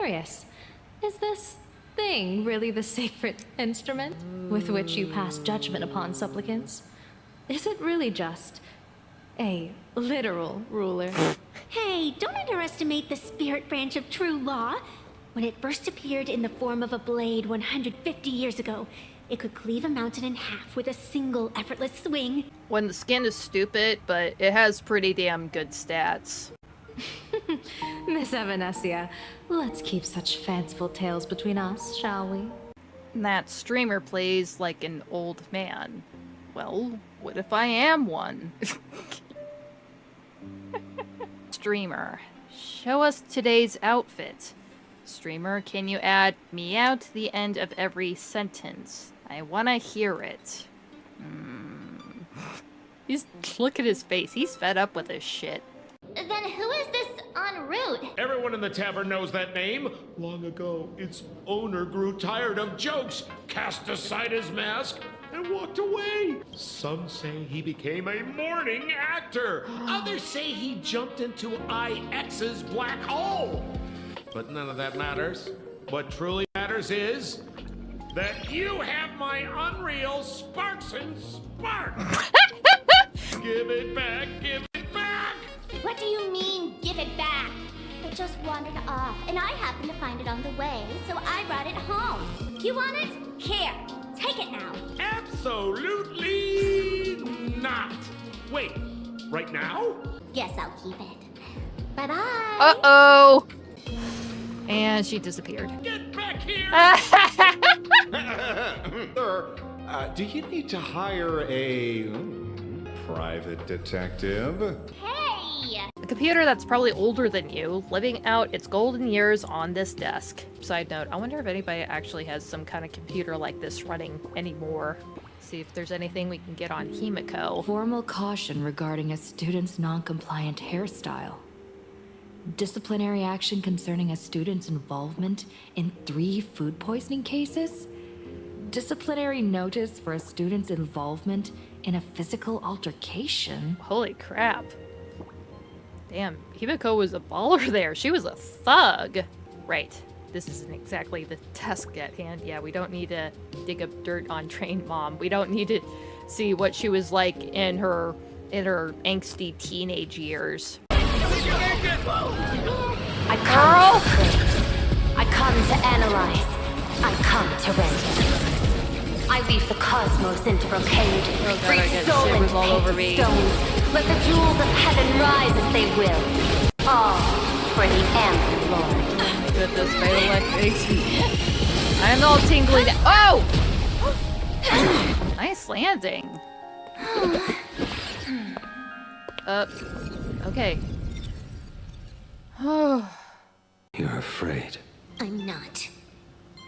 Curious, is this thing really the sacred instrument with which you pass judgment upon supplicants? Is it really just a literal ruler? Hey, don't underestimate the spirit branch of true law. When it first appeared in the form of a blade 150 years ago, it could cleave a mountain in half with a single effortless swing. When the skin is stupid, but it has pretty damn good stats. Miss Evanescia, let's keep such fanciful tales between us, shall we? And that streamer plays like an old man. Well, what if I am one? Streamer, show us today's outfit. Streamer, can you add meow to the end of every sentence? I wanna hear it. Look at his face. He's fed up with this shit. Then who is this en route? Everyone in the tavern knows that name. Long ago, its owner grew tired of jokes, cast aside his mask, and walked away. Some say he became a mourning actor. Others say he jumped into IX's black hole. But none of that matters. What truly matters is that you have my unreal sparks and sparks. Give it back, give it back. What do you mean, give it back? It just wandered off, and I happened to find it on the way, so I brought it home. You want it? Here, take it now. Absolutely not. Wait, right now? Guess I'll keep it. Bye-bye. Uh-oh! And she disappeared. Get back here! Sir, do you need to hire a private detective? Hey! A computer that's probably older than you, living out its golden years on this desk. Side note, I wonder if anybody actually has some kind of computer like this running anymore. See if there's anything we can get on Himiko. Formal caution regarding a student's non-compliant hairstyle. Disciplinary action concerning a student's involvement in 3 food poisoning cases. Disciplinary notice for a student's involvement in a physical altercation. Holy crap. Damn, Himiko was a baller there. She was a thug. Right. This isn't exactly the task at hand. Yeah, we don't need to dig up dirt on trained mom. We don't need to see what she was like in her angsty teenage years. I come to praise. I come to analyze. I come to render. I weave the cosmos into brocade. God, Free I get soul shivers and all over painted me. stones. Let the jewels of heaven rise as they will. All for the Amber Lord. With this fatal I'm all tingly. Oh! Nice landing. Okay. You're afraid. I'm not.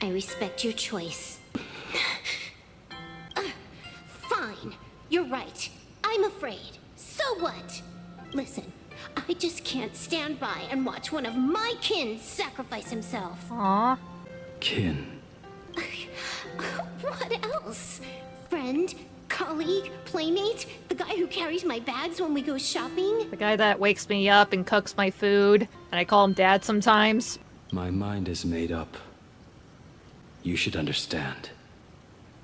I respect your choice. Fine. You're right. I'm afraid. So what? Listen, I just can't stand by and watch one of my kin sacrifice himself. Aw. Kin. What else? Friend? Colleague? Playmate? The guy who carries my bags when we go shopping? The guy that wakes me up and cooks my food, and I call him Dad sometimes. My mind is made up. You should understand.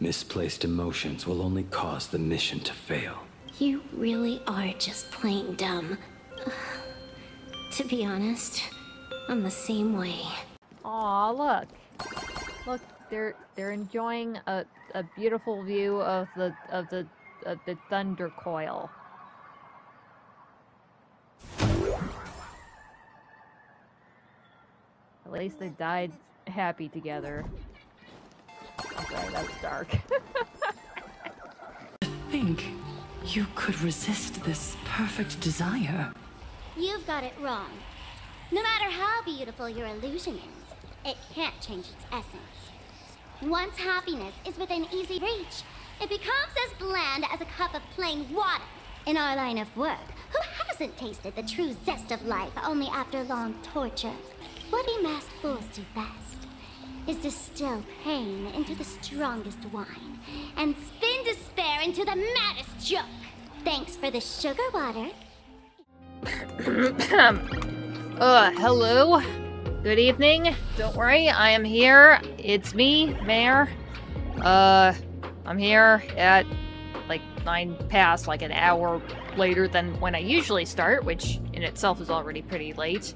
Misplaced emotions will only cause the mission to fail. You really are just plain dumb. To be honest, I'm the same way. Aw, look. Look, they're enjoying a beautiful view of the thunder coil. At least they died happy together. I'm sorry, that was dark. To think you could resist this perfect desire. You've got it wrong. No matter how beautiful your illusion is, it can't change its essence. Once happiness is within easy reach, it becomes as bland as a cup of plain water. In our line of work, who hasn't tasted the true zest of life only after long torture? What we masked fools do best is distill pain into the strongest wine and spin despair into the maddest joke. Thanks for the sugar water. Hello? Good evening. Don't worry, I am here. It's me, Mayor. I'm here at like 9 past, like an hour later than when I usually start, which in itself is already pretty late.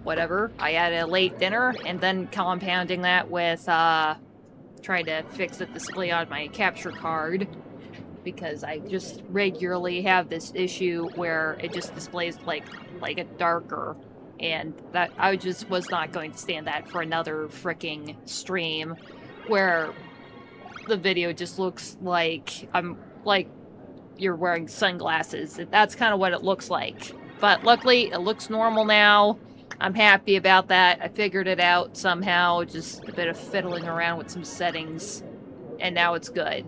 Whatever. I had a late dinner, and then compounding that with, trying to fix the display on my capture card, because I just regularly have this issue where it just displays like a darker, and that I just was not going to stand that for another freaking stream where the video just looks like I'm like you're wearing sunglasses. That's kind of what it looks like. But luckily it looks normal now. I'm happy about that. I figured it out somehow, just a bit of fiddling around with some settings, and now it's good.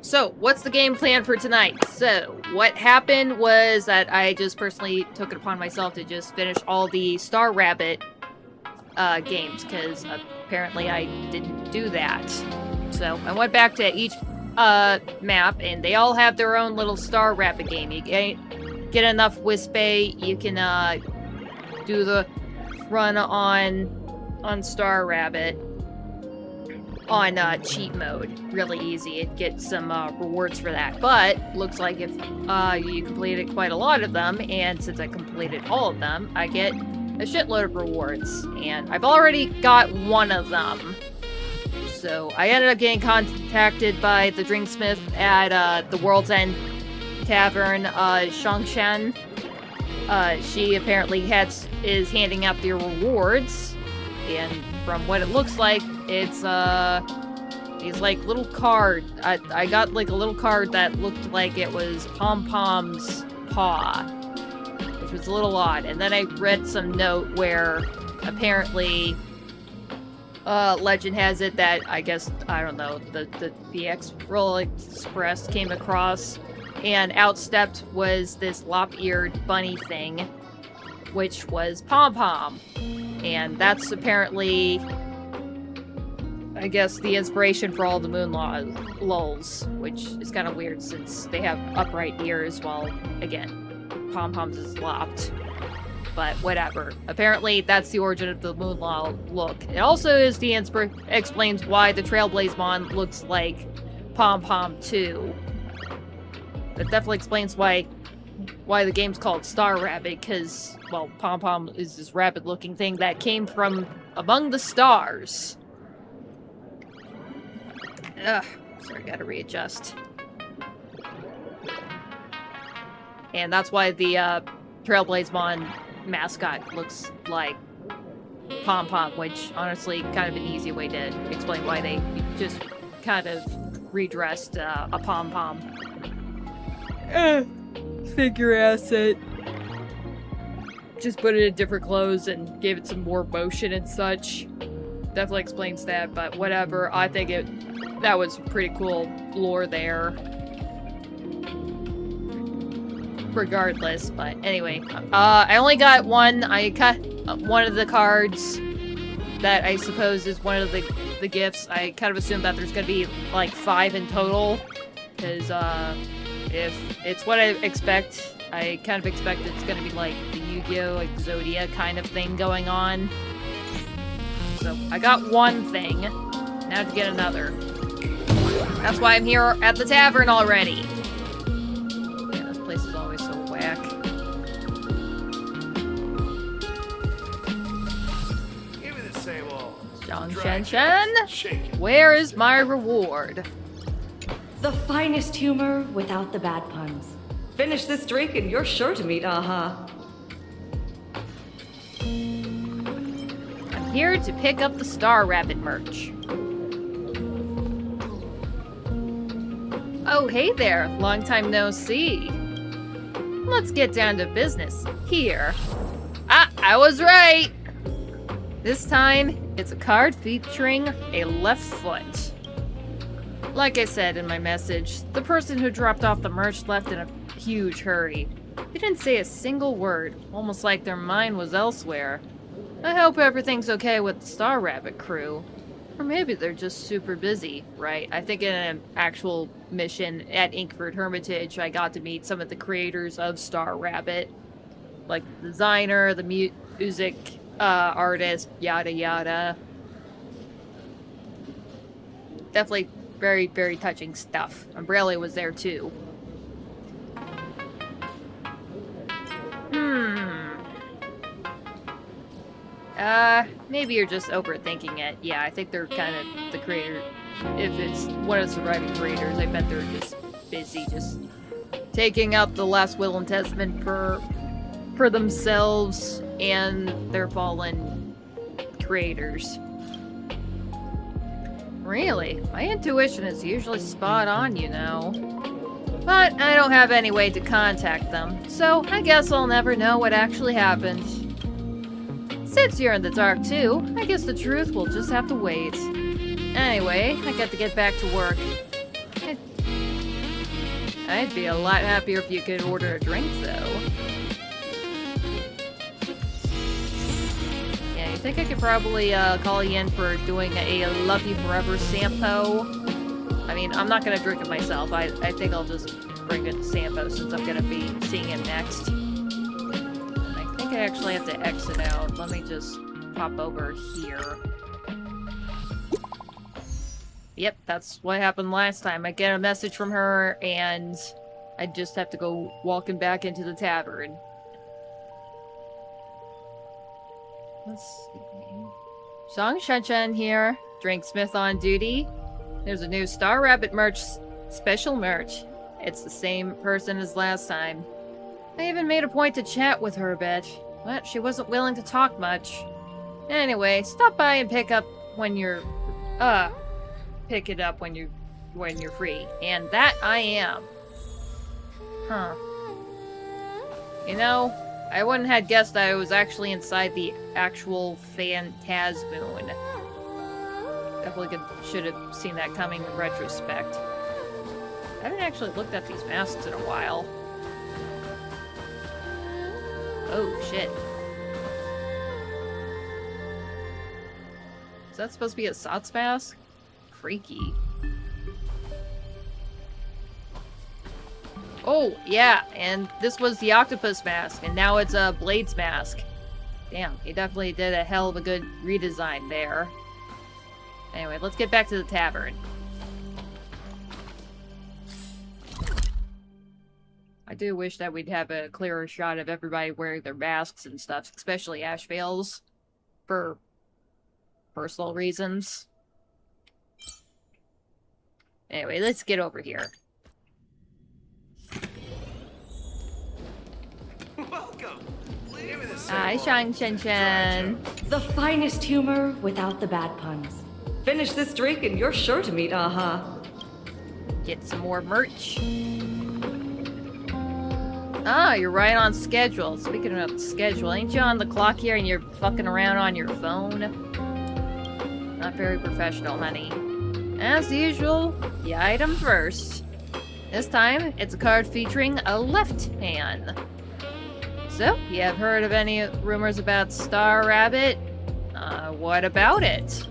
So, what's the game plan for tonight? So, what happened was that I just personally took it upon myself to just finish all the Star Rabbit games, because apparently I didn't do that. So, I went back to each map, and they all have their own little Star Rabbit game. You get enough Wispay, you can do the run on Star Rabbit on cheat mode. Really easy. It gets some rewards for that. But looks like if you completed quite a lot of them, and since I completed all of them, I get a shitload of rewards. And I've already got one of them. So I ended up getting contacted by the drinksmith at the World's End Tavern, Zhongshan. She apparently is handing out the rewards, and from what it looks like, it's these like little card. I got like a little card that looked like it was Pom Pom's paw, which was a little odd. And then I read some note where apparently legend has it that I don't know, the X-Roll Express came across, and outstepped was this lop-eared bunny thing, which was Pom Pom. And that's apparently, I guess, the inspiration for all the moon lulls, which is kind of weird since they have upright ears while, again, Pom Pom's is lopped. But whatever. Apparently, that's the origin of the moon lull look. It also is the explains why the Trailblazer looks like Pom Pom 2. It definitely explains why the game's called Star Rabbit, because, well, Pom Pom is this rabbit-looking thing that came from among the stars. Ugh, sorry, gotta readjust. And that's why the Trailblazer mascot looks like Pom Pom, which, honestly, kind of an easy way to explain why they just kind of redressed a Pom Pom. Figure asset. Just put it in different clothes and gave it some more motion and such. Definitely explains that, but whatever. I think that was pretty cool lore there. Regardless, but anyway. I only got one. I cut one of the cards that I suppose is one of the gifts. I kind of assumed that there's gonna be like 5 in total, because if it's what I expect, I kind of expect it's gonna be like the Yu-Gi-Oh! Exodia kind of thing going on. So I got one thing, now to get another. That's why I'm here at the tavern already. Yeah, this place is always so whack. Give me the same old. Zhongshan, where is my reward? The finest humor without the bad puns. Finish this drink and you're sure to meet Aha. I'm here to pick up the Star Rabbit merch. Oh, hey there. Long time no see. Let's get down to business. Here. Ah, I was right. This time, it's a card featuring a left foot. Like I said in my message, the person who dropped off the merch left in a huge hurry. They didn't say a single word, almost like their mind was elsewhere. I hope everything's okay with the Star Rabbit crew. Or maybe they're just super busy, right? I think in an actual mission at Inkford Hermitage, I got to meet some of the creators of Star Rabbit. Like the designer, the music artist, yada yada. Definitely very, very touching stuff. Umbrella was there too. Maybe you're just overthinking it. Yeah, I think they're kind of the creator. If it's one of the surviving creators, I bet they're just busy just taking out the last will and testament for themselves and their fallen creators. Really? My intuition is usually spot on, you know. But I don't have any way to contact them, so I guess I'll never know what actually happened. Since you're in the dark too, I guess the truth will just have to wait. Anyway, I got to get back to work. I'd be a lot happier if you could order a drink, though. Yeah, you think I could probably call you in for doing a Love You Forever Sampo? I mean, I'm not gonna drink it myself. I think I'll just bring it to Sampo since I'm gonna be seeing him next. I think I actually have to exit out. Let me just pop over here. Yep, that's what happened last time. I get a message from her, and I just have to go walking back into the tavern. Let's see. Zhongshan here. Drinksmith on duty. There's a new Star Rabbit merch, special merch. It's the same person as last time. I even made a point to chat with her a bit, but she wasn't willing to talk much. Anyway, stop by and pick it up when you're free. And that I am. Huh. You know, I wouldn't have guessed that I was actually inside the actual Phantasmoon. Definitely should have seen that coming in retrospect. I haven't actually looked at these masks in a while. Oh, shit. Is that supposed to be a Sot's mask? Freaky. Oh, yeah, and this was the octopus mask, and now it's a Blade's mask. Damn, he definitely did a hell of a good redesign there. Anyway, let's get back to the tavern. I do wish that we'd have a clearer shot of everybody wearing their masks and stuff, especially Ashvale's, for personal reasons. Anyway, let's get over here. Welcome. Hi, Zhongshan. The finest humor without the bad puns. Finish this drink and you're sure to meet Aha. Get some more merch. Ah, you're right on schedule. Speaking of schedule, ain't you on the clock here and you're fucking around on your phone? Not very professional, honey. As usual, the item first. This time, it's a card featuring a left hand. So, you have heard of any rumors about Star Rabbit? What about it?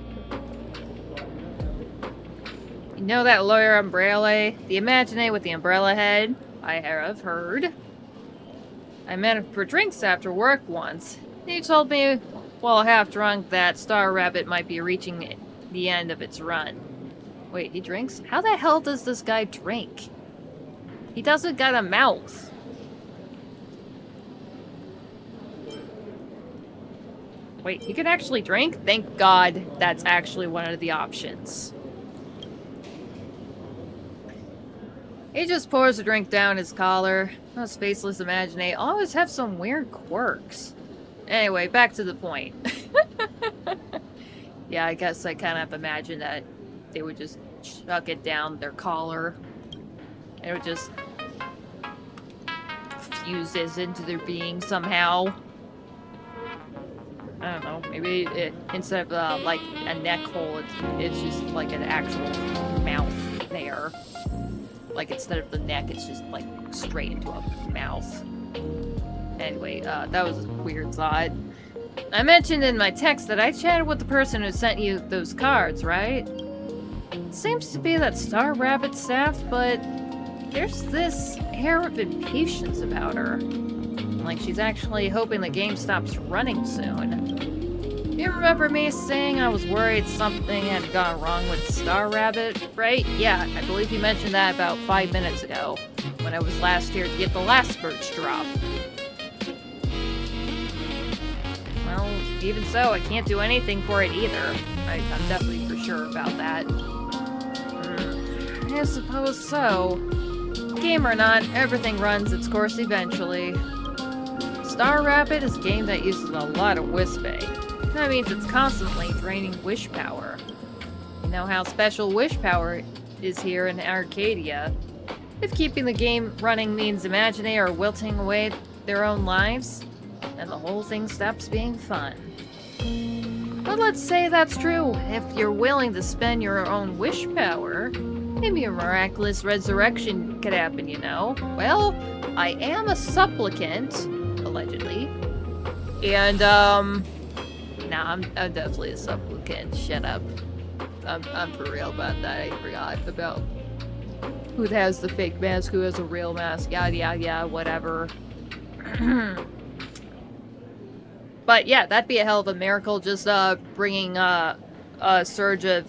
You know that lawyer Umbrella? The Imaginate with the umbrella head? I have heard. I met him for drinks after work once. He told me, while half drunk, that Star Rabbit might be reaching the end of its run. Wait, he drinks? How the hell does this guy drink? He doesn't got a mouth. Wait, he can actually drink? Thank God that's actually one of the options. He just pours the drink down his collar. Those faceless Imaginate always have some weird quirks. Anyway, back to the point. Yeah, I guess I kind of imagine that they would just chuck it down their collar. And it would just fuses into their being somehow. I don't know, maybe it, instead of like a neck hole, it's just like an actual mouth there. Like instead of the neck, it's just like straight into a mouth. Anyway, that was a weird thought. I mentioned in my text that I chatted with the person who sent you those cards, right? It seems to be that Star Rabbit staff, but there's this air of impatience about her. Like she's actually hoping the game stops running soon. You remember me saying I was worried something had gone wrong with Star Rabbit, right? Yeah, I believe you mentioned that about 5 minutes ago, when I was last here to get the last merch drop. Well, even so, I can't do anything for it either. I'm definitely for sure about that. I suppose so. Game or not, everything runs its course eventually. Star Rabbit is a game that uses a lot of Wispay. That means it's constantly draining wish power. You know how special wish power is here in Arcadia. If keeping the game running means Imaginary are wilting away their own lives, then the whole thing stops being fun. But let's say that's true. If you're willing to spend your own wish power, maybe a miraculous resurrection could happen, you know? Well, I am a supplicant, allegedly. And, nah, I'm definitely a supplicant. Shut up. I'm for real about that. I forgot about who has the fake mask, who has a real mask, yada, whatever. But yeah, that'd be a hell of a miracle, just bringing a surge of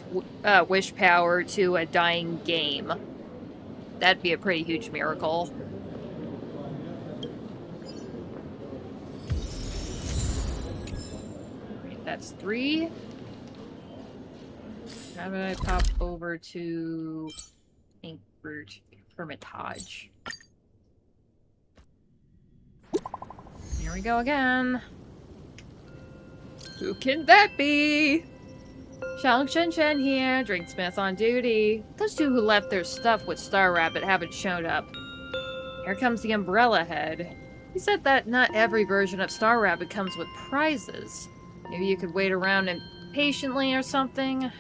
wish power to a dying game. That'd be a pretty huge miracle. Right, that's 3. How do I pop over to Inkbird Hermitage? Here we go again. Who can that be? Zhongshan here, Drinksmith on duty. Those two who left their stuff with Star Rabbit haven't shown up. Here comes the Umbrella Head. He said that not every version of Star Rabbit comes with prizes. Maybe you could wait around impatiently or something?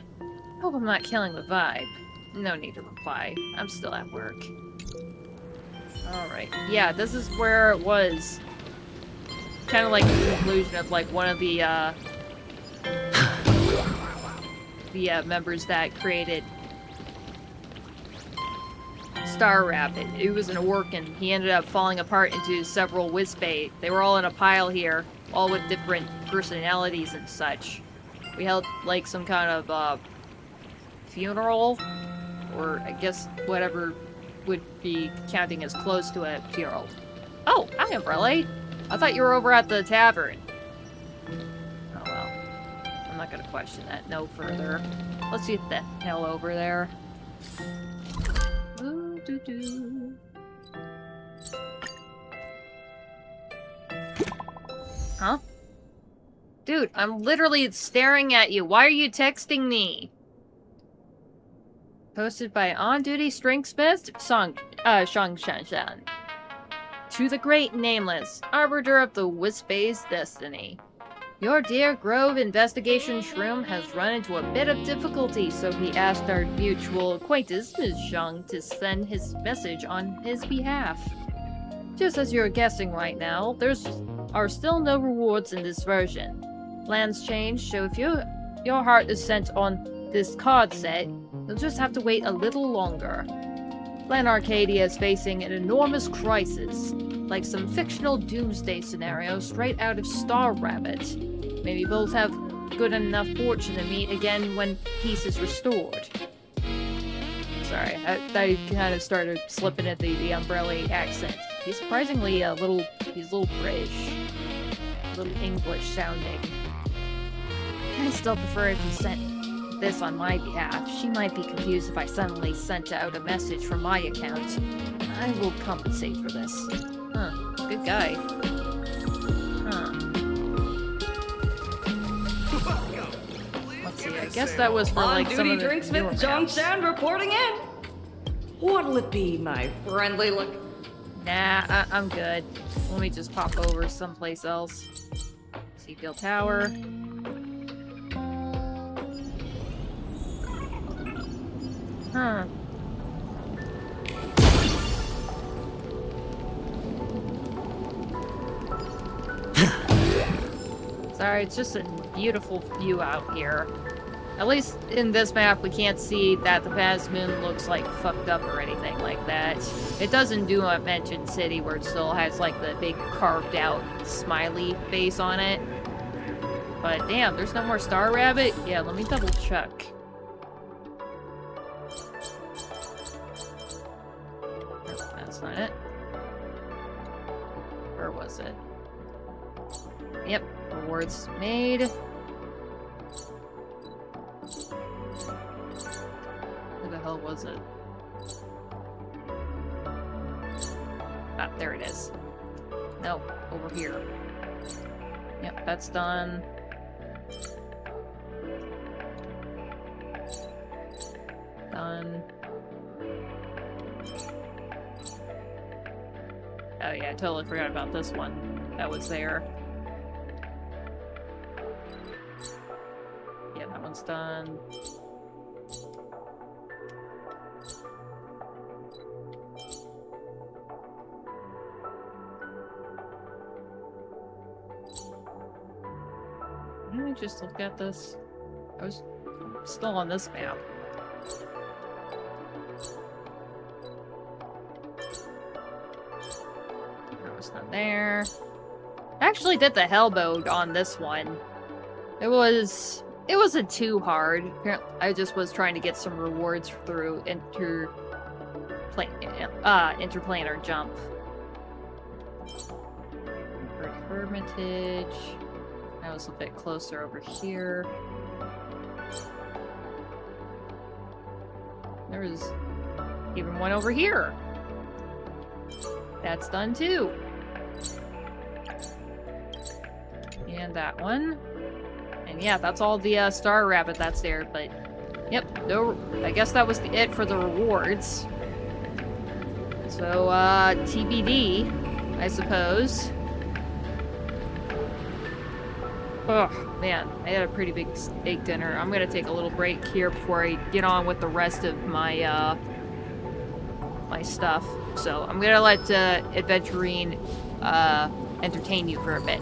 Hope I'm not killing the vibe. No need to reply. I'm still at work. Alright. Yeah, this is where it was. Kind of like the conclusion of like one of the members that created Star Rabbit. He was an orc and he ended up falling apart into several Wispay. They were all in a pile here, all with different personalities and such. We held like some kind of funeral, or I guess whatever would be counting as close to a funeral. Oh, hi Umbrella. I thought you were over at the tavern. Oh well. I'm not gonna question that no further. Let's get the hell over there. Ooh, doo doo. Huh? Dude, I'm literally staring at you. Why are you texting me? Posted by on-duty Strengthsmith Zhongshan. To the great nameless, arbiter of the Wispay's destiny. Your dear Grove investigation shroom has run into a bit of difficulty, so he asked our mutual acquaintance, Ms. Zhang, to send his message on his behalf. Just as you're guessing right now, are still no rewards in this version. Plans change, so if your heart is sent on this card set, you'll just have to wait a little longer. Land Arcadia is facing an enormous crisis, like some fictional doomsday scenario straight out of Star Rabbit. Maybe both have good enough fortune to meet again when peace is restored. Sorry, I kind of started slipping at the Umbrella accent. He's surprisingly he's a little British. A little English sounding. I still prefer if he sent this on my behalf. She might be confused if I suddenly sent out a message from my account. I will compensate for this. Huh. Good guy. Huh. Let's see, I guess that was for like some of the On-duty newer Drinksmith maps. Zhongshan reporting in. What'll it be, my friendly look? Nah, I'm good. Let me just pop over someplace else. Seafield Tower. Huh. Sorry, it's just a beautiful view out here. At least in this map, we can't see that the past moon looks like fucked up or anything like that. It doesn't do a mentioned city where it still has like the big carved out smiley face on it. But damn, there's no more Star Rabbit? Yeah, let me double check. Nope, that's not it. Or was it? Yep, rewards made. Where the hell was it? Ah, there it is. No, over here. Yep, that's done. Done. Oh yeah, I totally forgot about this one. That was there. Yeah, that one's done. Let me just look at this. I was still on this map. That was not there. I actually did the Hellboat on this one. It wasn't too hard. Apparently, I just was trying to get some rewards through interplanar jump. Hermitage. That was a bit closer over here. There was even one over here. That's done too. And that one. And yeah, that's all the Star Rabbit that's there, but yep, no, I guess that was it for the rewards. So, TBD, I suppose. Oh, man, I had a pretty big steak dinner. I'm gonna take a little break here before I get on with the rest of my, my stuff. So, I'm gonna let, Adventurine, entertain you for a bit.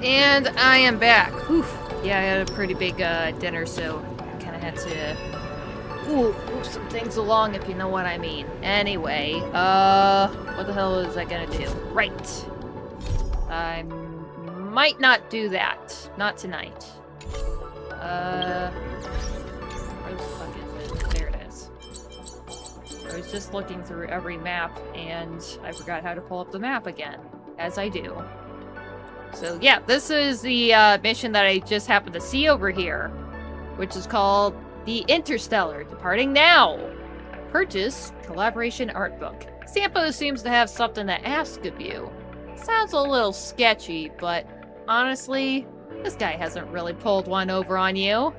And I am back. Whew. Yeah, I had a pretty big dinner, so kind of had to move some things along, if you know what I mean. Anyway, what the hell is I gonna do? Right. I might not do that. Not tonight. Where the fuck is it? There it is. I was just looking through every map, and I forgot how to pull up the map again, as I do. So yeah, this is the mission that I just happened to see over here, which is called the Interstellar, departing now. Purchase collaboration art book. Sampo seems to have something to ask of you. Sounds a little sketchy, but honestly, this guy hasn't really pulled one over on you.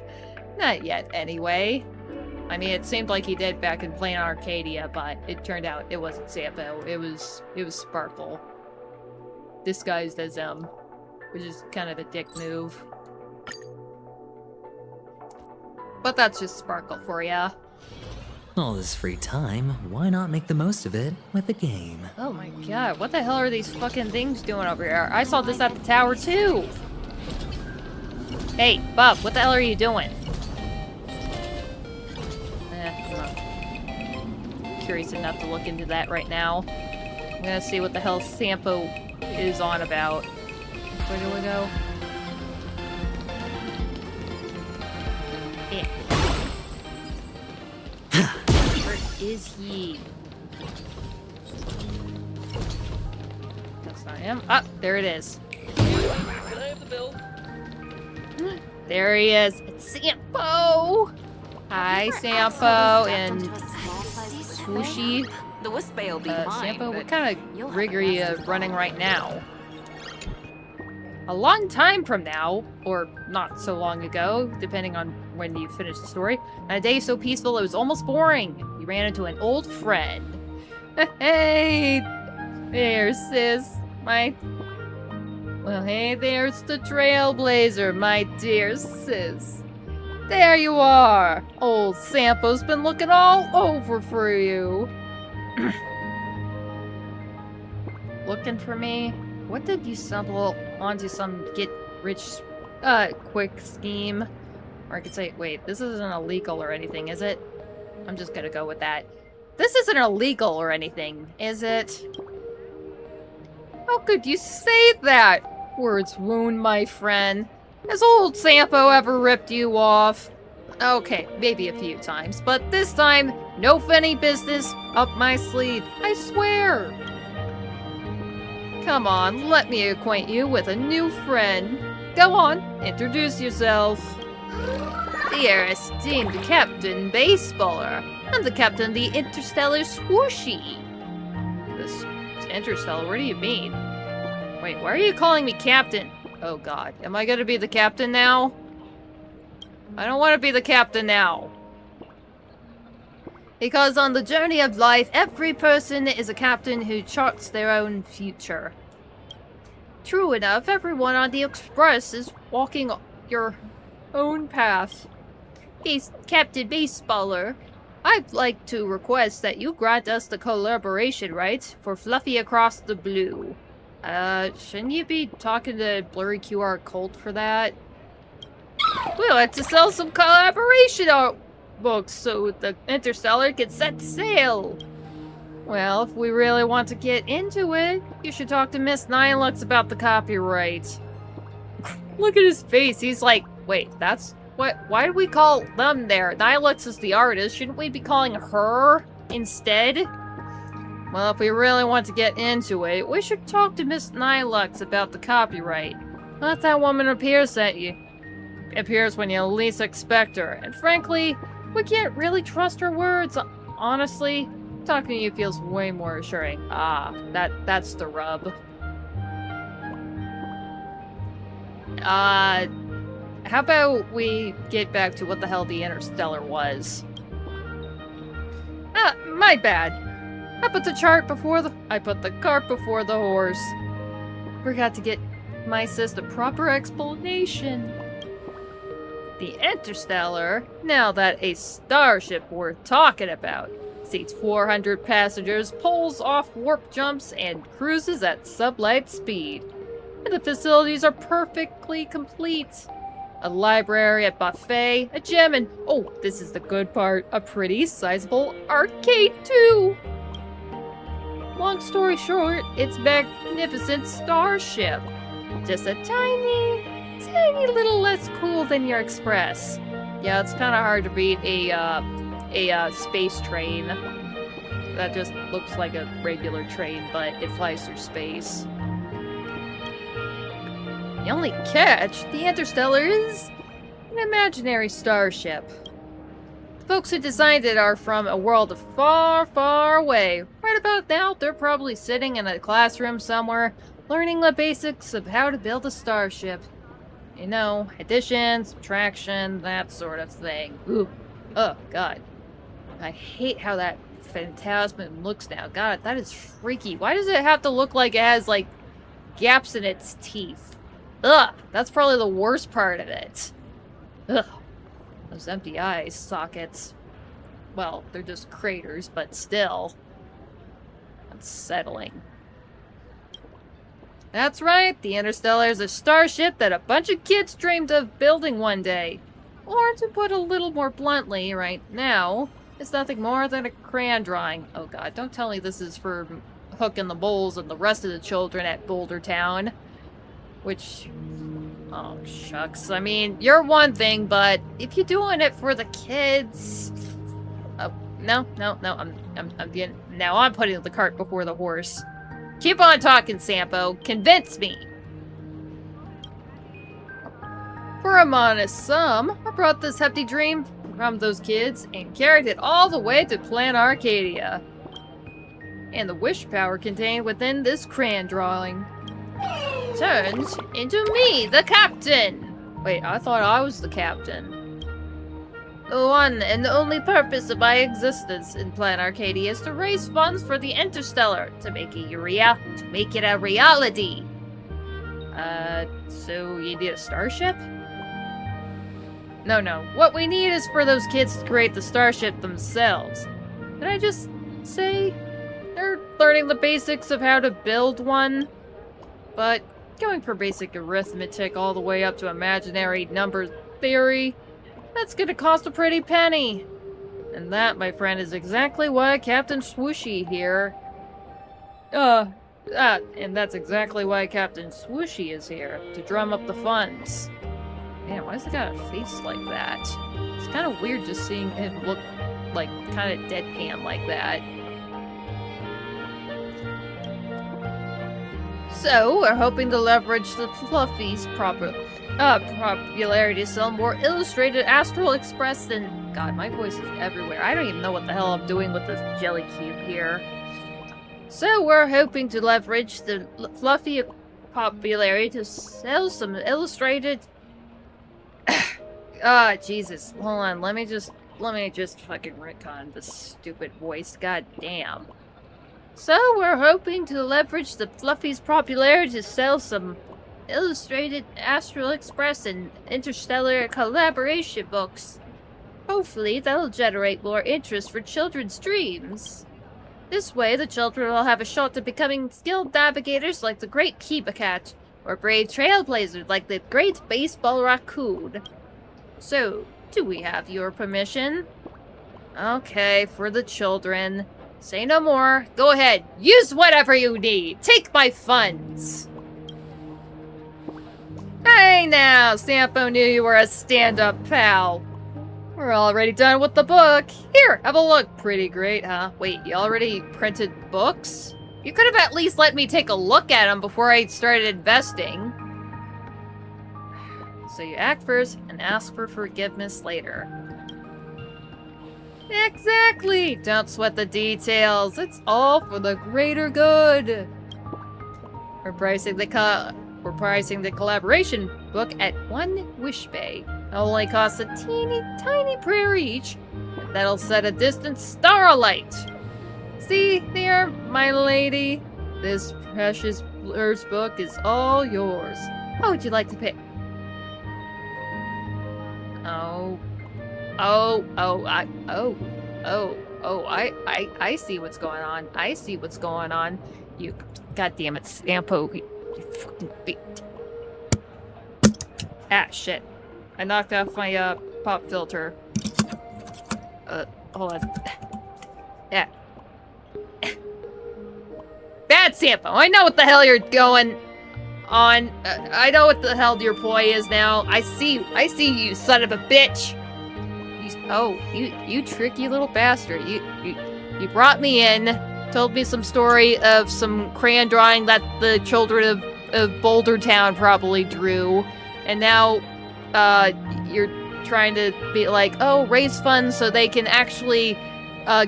Not yet, anyway. I mean, it seemed like he did back in Plain Arcadia, but it turned out it wasn't Sampo. It was Sparkle, disguised as which is kind of a dick move. But that's just Sparkle for ya. All this free time, why not make the most of it with a game? Oh my god, what the hell are these fucking things doing over here? I saw this at the tower too! Hey, Bob, what the hell are you doing? I'm not curious enough to look into that right now. I'm gonna see what the hell Sampo is on about. Where do we go? Yeah. Where is he? That's not him. Ah, there it is. Can I have the bill? There he is. It's Sampo! Hi, Sampo and Swooshy. The wisp bay will be fine. Sampo, but what kind you'll of have rig a are you massive running problem. right now? A long time from now, or not so long ago, depending on when you finish the story, on a day so peaceful it was almost boring. You ran into an old friend. Hey there, sis. Well, hey there's the Trailblazer, my dear sis. There you are. Old Sampo's been looking all over for you. Looking for me? What did you stumble onto some get-rich-quick scheme? Or I could say, wait, this isn't illegal or anything, is it? I'm just gonna go with that. This isn't illegal or anything, is it? How could you say that? Words wound my friend. Has old Sampo ever ripped you off? Okay, maybe a few times, but this time, no funny business up my sleeve, I swear. Come on, let me acquaint you with a new friend. Go on, introduce yourself. Dear esteemed Captain Baseballer, I'm the captain of the Interstellar Swooshy. This Interstellar, what do you mean? Wait, why are you calling me captain? Oh god, am I gonna be the captain now? I don't want to be the captain now. Because on the journey of life, every person is a captain who charts their own future. True enough, everyone on the Express is walking your own path. Captain Baseballer, I'd like to request that you grant us the collaboration rights for Fluffy Across the Blue. Shouldn't you be talking to Blurry QR Cult for that? We like to sell some collaboration art books so the Interstellar can set sail. Well, if we really want to get into it, you should talk to Miss Nilux about the copyright. Look at his face. He's like, wait, that's what? Why do we call them there? Nilux is the artist. Shouldn't we be calling her instead? Well, if we really want to get into it, we should talk to Miss Nilux about the copyright. Let that woman appears when you least expect her. And frankly, we can't really trust her words. Honestly, talking to you feels way more assuring. Ah, that's the rub. How about we get back to what the hell the Interstellar was? Ah, my bad. I put the cart before the horse. Forgot to get my sis the proper explanation. The Interstellar, now that a starship worth talking about, seats 400 passengers, pulls off warp jumps, and cruises at sublight speed. And the facilities are perfectly complete. A library, a buffet, a gym, and oh, this is the good part, a pretty sizable arcade too. Long story short, it's magnificent starship. Just a tiny little less cool than your Express. Yeah, it's kind of hard to beat a space train. That just looks like a regular train, but it flies through space. The only catch, the Interstellar is an imaginary starship. The folks who designed it are from a world far, far away. Right about now, they're probably sitting in a classroom somewhere, learning the basics of how to build a starship. You know, addition, subtraction, that sort of thing. Ooh, oh god. I hate how that phantasm looks now. God, that is freaky. Why does it have to look like it has, like, gaps in its teeth? Ugh, that's probably the worst part of it. Ugh, those empty eye sockets. Well, they're just craters, but still. Unsettling. That's right, the Interstellar is a starship that a bunch of kids dreamed of building one day. Or to put a little more bluntly, right now, it's nothing more than a crayon drawing. Oh god, don't tell me this is for Hook and the Bulls and the rest of the children at Boulder Town. Which, oh shucks. I mean, you're one thing, but if you're doing it for the kids, oh no, now I'm putting the cart before the horse. Keep on talking, Sampo. Convince me. For a modest sum, I brought this hefty dream from those kids and carried it all the way to Plan Arcadia. And the wish power contained within this crayon drawing turned into me, the captain! Wait, I thought I was the captain. The one and only purpose of my existence in Plan Arcadia is to raise funds for the Interstellar, to make it a reality. So you need a starship? No. What we need is for those kids to create the starship themselves. Can I just say they're learning the basics of how to build one? But going for basic arithmetic all the way up to imaginary number theory, that's gonna cost a pretty penny. And that, my friend, is exactly why Captain Swooshy here. And that's exactly why Captain Swooshy is here, to drum up the funds. Man, why does it got a face like that? It's kind of weird just seeing him look, like, kind of deadpan like that. So, we're hoping to leverage the Fluffy's popularity to sell more illustrated Astral Express than... God, my voice is everywhere. I don't even know what the hell I'm doing with this jelly cube here. So, we're hoping to leverage the Fluffy popularity to sell some illustrated... Jesus. Hold on, let me just fucking retcon this stupid voice. God damn. So, we're hoping to leverage the Fluffy's popularity to sell some illustrated Astral Express and Interstellar collaboration books. Hopefully, that'll generate more interest for children's dreams. This way, the children will have a shot to becoming skilled navigators like the Great Kiba Cat, or brave Trailblazer like the Great Baseball Raccoon. So, do we have your permission? Okay, for the children. Say no more. Go ahead. Use whatever you need. Take my funds. Hey now, Sampo knew you were a stand-up pal. We're already done with the book. Here, have a look. Pretty great, huh? Wait, you already printed books? You could have at least let me take a look at them before I started investing. So you act first and ask for forgiveness later. Exactly! Don't sweat the details. It's all for the greater good. We're pricing the collaboration book at 1 wish bay. It only costs a teeny tiny prayer each, and that'll set a distant star alight. See there, my lady? This precious first book is all yours. How would you like to pay? I see what's going on. I see what's going on. You, goddamn it, Sampo. You fucking beat. Ah, shit. I knocked off my, pop filter. Hold on. Yeah. Bad Sampo, I know what the hell you're going on. I know what the hell your ploy is now. I see you, son of a bitch. You tricky little bastard. You brought me in, told me some story of some crayon drawing that the children of Boulder Town probably drew, and now, you're trying to be like, oh, raise funds so they can actually,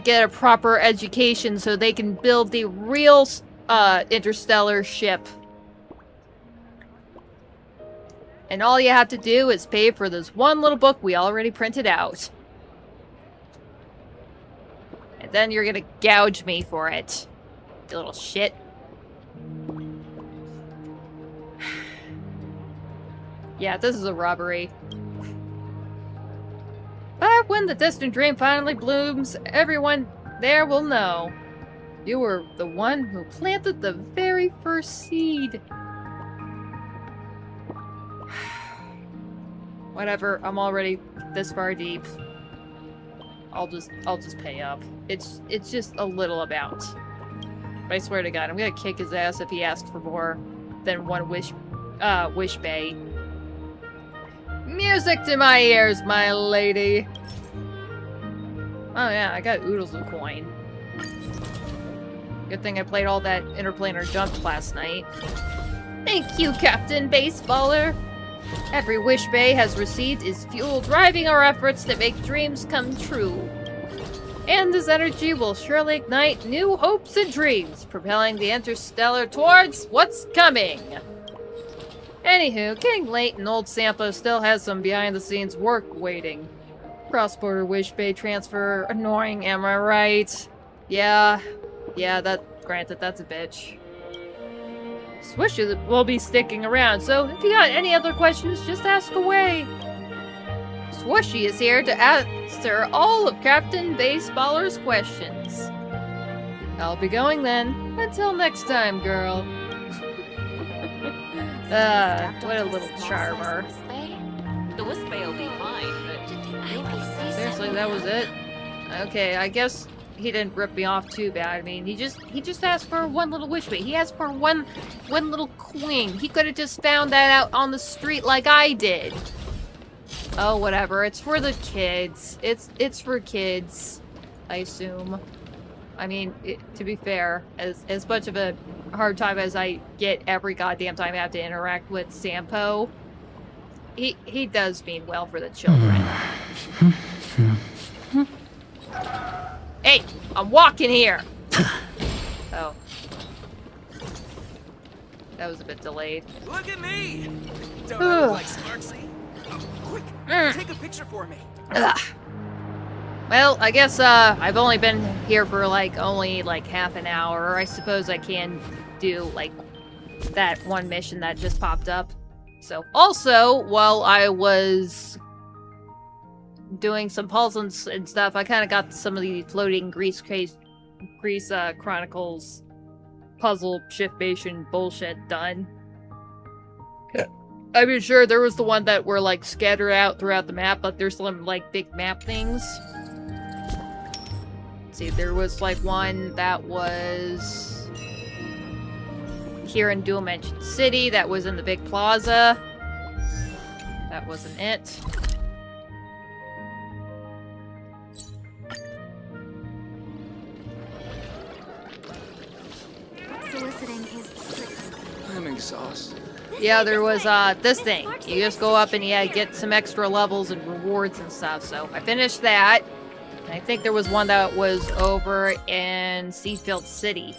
get a proper education so they can build the real, interstellar ship. And all you have to do is pay for this one little book we already printed out. And then you're gonna gouge me for it. You little shit. Yeah, this is a robbery. But when the distant dream finally blooms, everyone there will know. You were the one who planted the very first seed. Whatever, I'm already this far deep. I'll just pay up. It's just a little amount. But I swear to God, I'm gonna kick his ass if he asks for more than one wish bay. Music to my ears, my lady. Oh yeah, I got oodles of coin. Good thing I played all that interplanar jump last night. Thank you, Captain Baseballer. Every wish bay has received is fuel driving our efforts to make dreams come true. And this energy will surely ignite new hopes and dreams, propelling the Interstellar towards what's coming. Anywho, getting late and old Sampo still has some behind-the-scenes work waiting. Cross-border wish bay transfer, annoying, am I right? Yeah, granted, that's a bitch. Swishy will be sticking around, so if you got any other questions, just ask away. Swishy is here to answer all of Captain Baseballer's questions. I'll be going then. Until next time, girl. What a little charmer. The Wisp Bay will be fine, but... Seriously, that was it? Okay, I guess he didn't rip me off too bad. I mean, he just asked for one little wish bay. He asked for one little coin. He could have just found that out on the street like I did. Oh, whatever. It's for the kids. It's for kids, I assume. I mean, to be fair, as much of a hard time as I get every goddamn time I have to interact with Sampo, he does mean well for the children. Hey, I'm walking here! Oh. That was a bit delayed. Look at me! Don't I look like Sparksy? Quick, take a picture for me. Ugh. Well, I guess, I've only been here for, only, half an hour. I suppose I can do, that one mission that just popped up. So, also, while I was doing some puzzles and stuff, I kind of got some of the floating Greece Chronicles puzzle shipmation bullshit done. I mean, sure, there was the one that were, scattered out throughout the map, but there's some, big map things. Let's see, there was, one that was here in Dual Dimension City, that was in the big plaza. That wasn't it. Soliciting is strict. I'm exhausted. Yeah, there was, this thing. You just go up and, get some extra levels and rewards and stuff, so I finished that. And I think there was one that was over in Seafield City.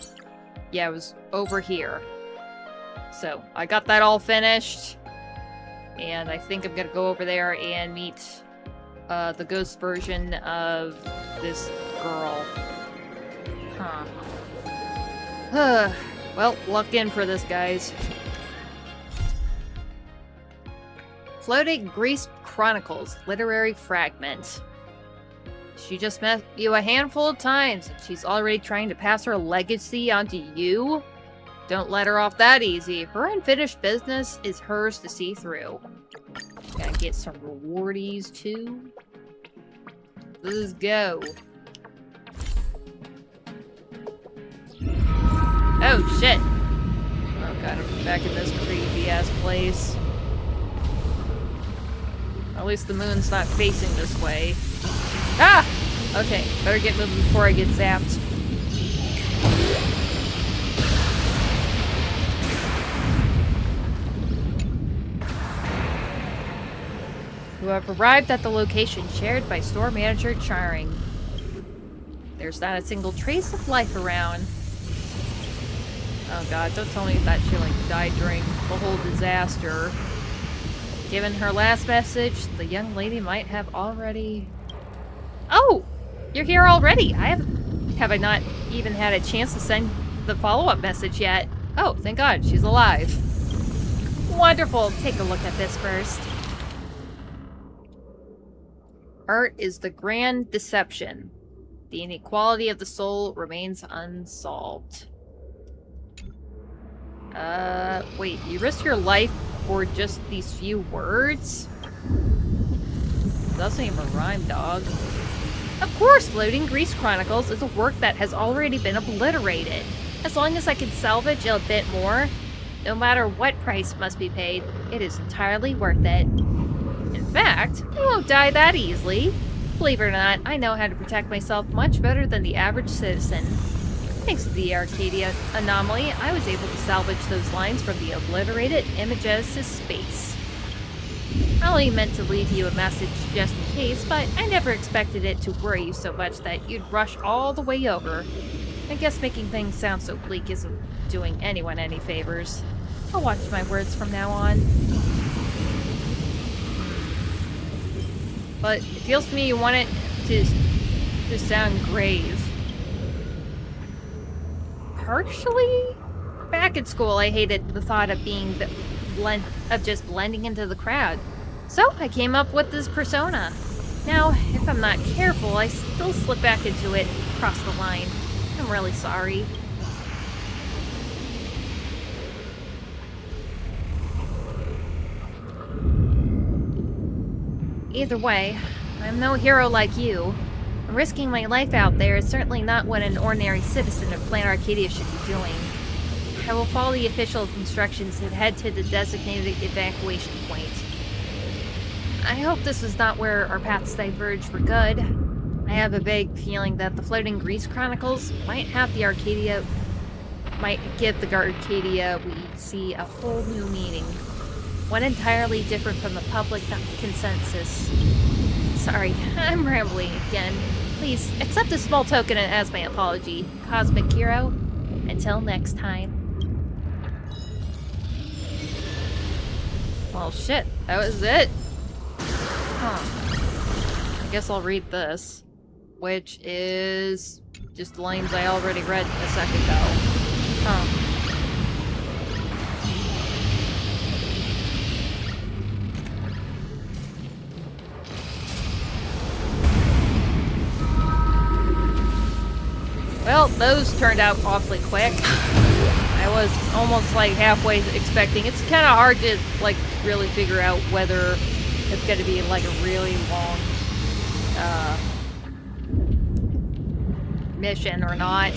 Yeah, it was over here. So, I got that all finished. And I think I'm gonna go over there and meet, the ghost version of this girl. Huh. Well, luck in for this, guys. Floating Greece Chronicles, literary fragment. She just met you a handful of times, and she's already trying to pass her legacy onto you? Don't let her off that easy. Her unfinished business is hers to see through. Gotta get some rewardies too. Let's go. Oh shit. Oh god, I'm back in this creepy ass place. At least the moon's not facing this way. Ah! Okay, better get moving before I get zapped. You have arrived at the location shared by store manager Charing. There's not a single trace of life around. Oh god, don't tell me that she like died during the whole disaster. Given her last message, the young lady might have already... Oh! You're here already! Have I not even had a chance to send the follow-up message yet? Oh, thank god, she's alive. Wonderful! Take a look at this first. Art is the grand deception. The inequality of the soul remains unsolved. Wait, you risked your life for just these few words? Doesn't even rhyme, dog. Of course, Floating Grease Chronicles is a work that has already been obliterated. As long as I can salvage a bit more, no matter what price must be paid, it is entirely worth it. In fact, I won't die that easily. Believe it or not, I know how to protect myself much better than the average citizen. Thanks to the Arcadia anomaly, I was able to salvage those lines from the obliterated images to space. I only meant to leave you a message just in case, but I never expected it to worry you so much that you'd rush all the way over. I guess making things sound so bleak isn't doing anyone any favors. I'll watch my words from now on. But it feels to me you want it to sound grave. Partially? Back at school, I hated the thought of just blending into the crowd. So I came up with this persona. Now, if I'm not careful, I still slip back into it, cross the line. I'm really sorry. Either way, I'm no hero like you. Risking my life out there is certainly not what an ordinary citizen of Planet Arcadia should be doing. I will follow the official instructions and head to the designated evacuation point. I hope this is not where our paths diverge for good. I have a vague feeling that the Floating Grease Chronicles might give the Arcadia we see a whole new meaning. One entirely different from the public consensus. Sorry, I'm rambling again. Please, accept this small token as my apology, Cosmic Hero. Until next time. Well, shit, that was it. Huh. I guess I'll read this, which is just the lines I already read a second ago. Huh. Well, those turned out awfully quick. I was almost like halfway expecting. It's kind of hard to like really figure out whether it's going to be like a really long mission or not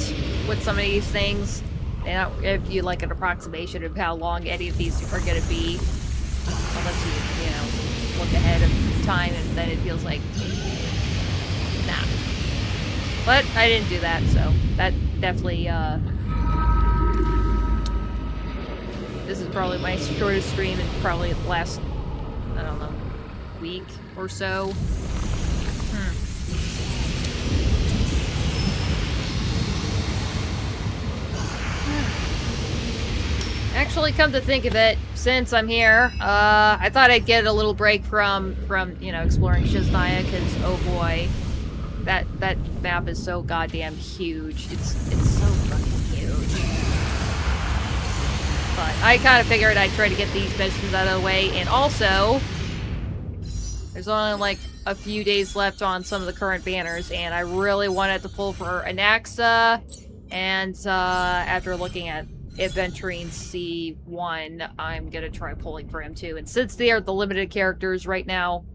with some of these things. They don't give you like an approximation of how long any of these are going to be, unless you look ahead of time and then it feels like nah. But I didn't do that, so that definitely, this is probably my shortest stream in probably the last, I don't know, week or so. Actually, come to think of it, since I'm here, I thought I'd get a little break from exploring Shiznaya, because, oh boy, that map is so goddamn huge. It's so fucking huge. But I kind of figured I'd try to get these missions out of the way, and also, there's only like a few days left on some of the current banners, and I really wanted to pull for Anaxa, and after looking at Adventuring C1, I'm gonna try pulling for him too. And since they are the limited characters right now,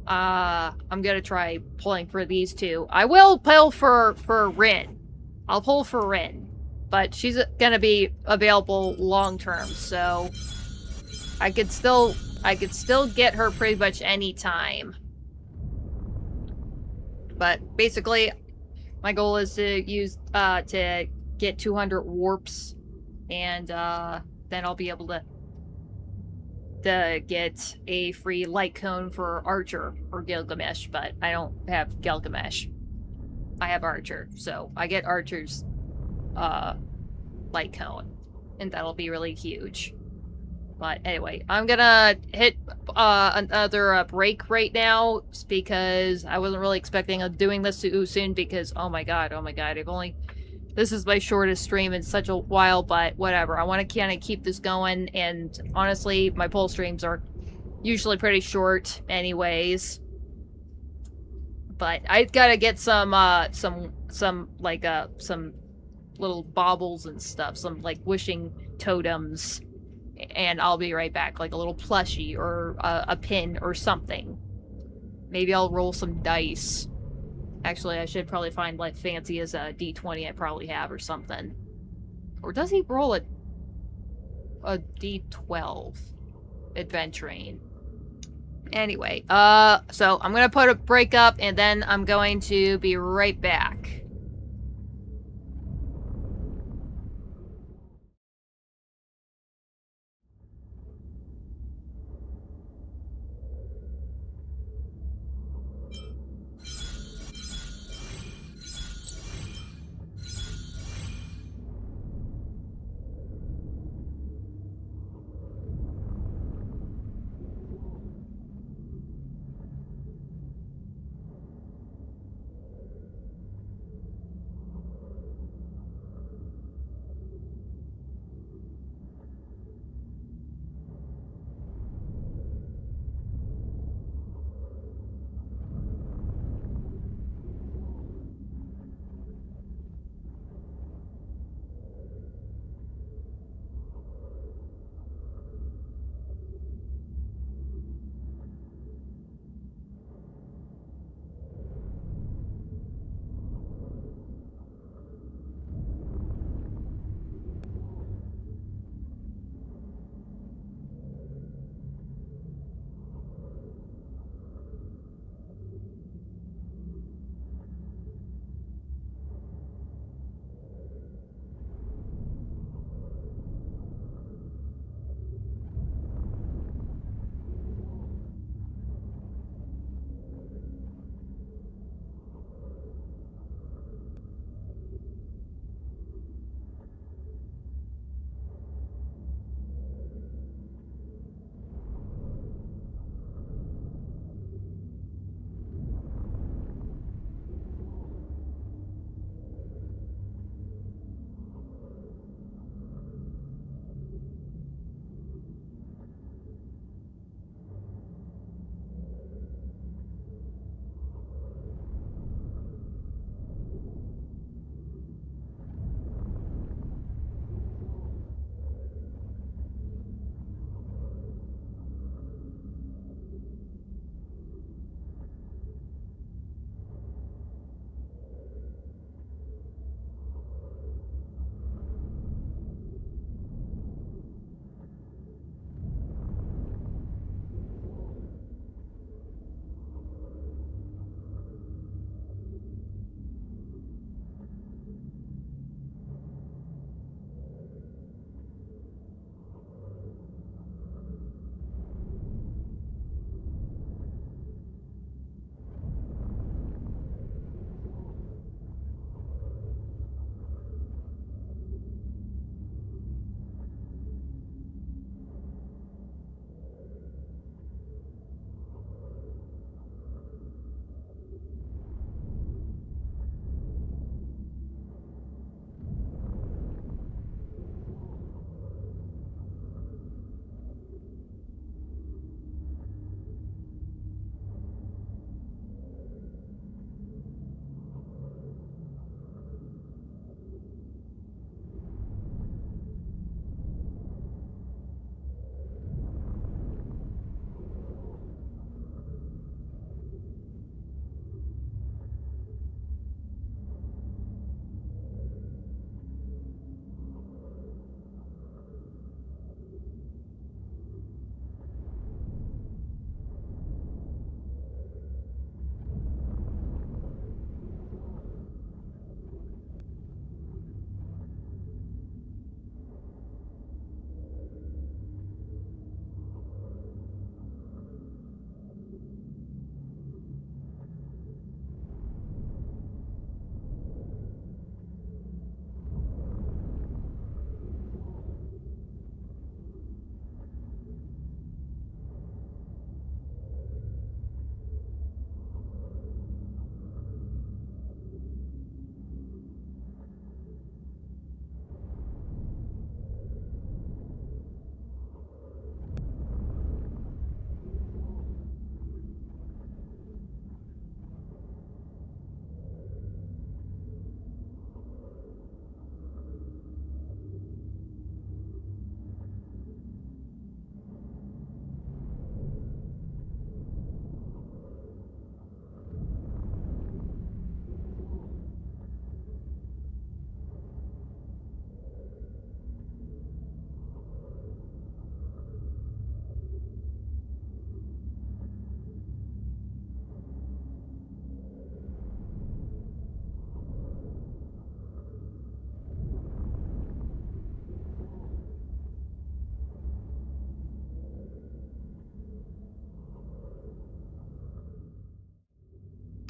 I'm gonna try pulling for these two. I will pull for Rin. I'll pull for Rin, but she's gonna be available long term, so I could still get her pretty much any time. But basically, my goal is to use to get 200 warps, and then I'll be able to get a free light cone for Archer or Gilgamesh, but I don't have Gilgamesh. I have Archer, so I get Archer's light cone, and that'll be really huge. But anyway, I'm gonna hit another break right now because I wasn't really expecting doing this too soon because oh my god, this is my shortest stream in such a while, but whatever. I want to kind of keep this going, and honestly, my poll streams are usually pretty short anyways. But I gotta get some little baubles and stuff, some like wishing totems, and I'll be right back, like a little plushie or a pin or something. Maybe I'll roll some dice. Actually, I should probably find like fancy as a D20 I probably have or something. Or does he roll a D12 adventuring? Anyway, so I'm gonna put a break up and then I'm going to be right back.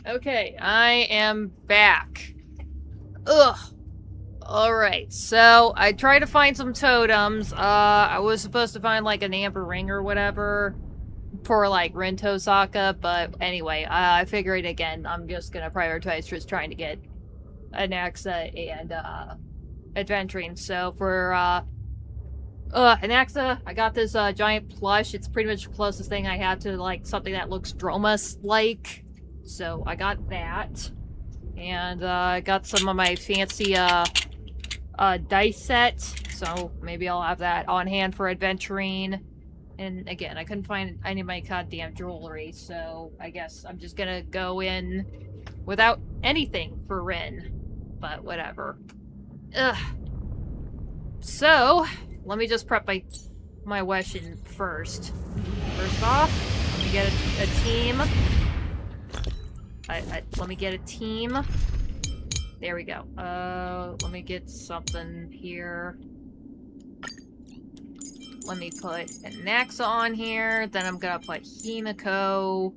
Okay, I am back. Ugh. Alright, so I tried to find some totems. I was supposed to find like an amber ring or whatever for like Rin Tosaka, but anyway, I figured again, I'm just gonna prioritize just trying to get Anaxa and adventuring. So for Anaxa, I got this giant plush. It's pretty much the closest thing I have to like something that looks Dromus-like. So I got that. And I got some of my fancy dice set, so maybe I'll have that on hand for adventuring. And again, I couldn't find any of my goddamn jewelry, so I guess I'm just gonna go in without anything for Rin. But whatever. Ugh. So, let me just prep my weapon first. First off, let me get a team. Let me get a team. There we go. Let me get something here. Let me put Anaxa on here. Then I'm gonna put Himiko.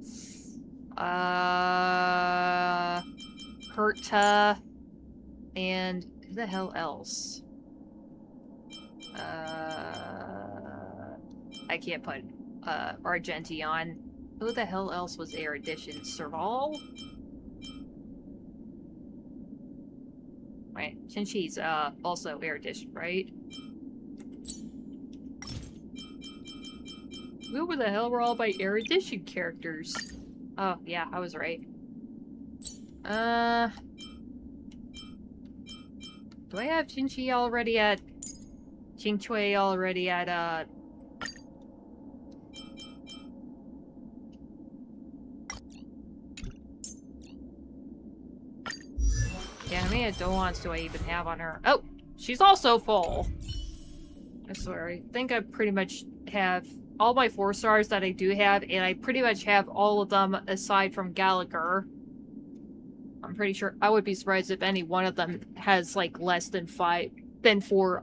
Herta. And who the hell else? I can't put Argenti on. Who the hell else was Erudition? Serval? Right, Shinchi's also Erudition, right? Who the hell were all my Erudition characters? Oh, yeah, I was right. Do I have Shinchi already at... Qingchui already at, Yeah, how many Doans do I even have on her? Oh! She's also full! I swear, I think I pretty much have all my 4 stars that I do have, and I pretty much have all of them aside from Gallagher. I'm pretty sure I would be surprised if any one of them has, like, less than 4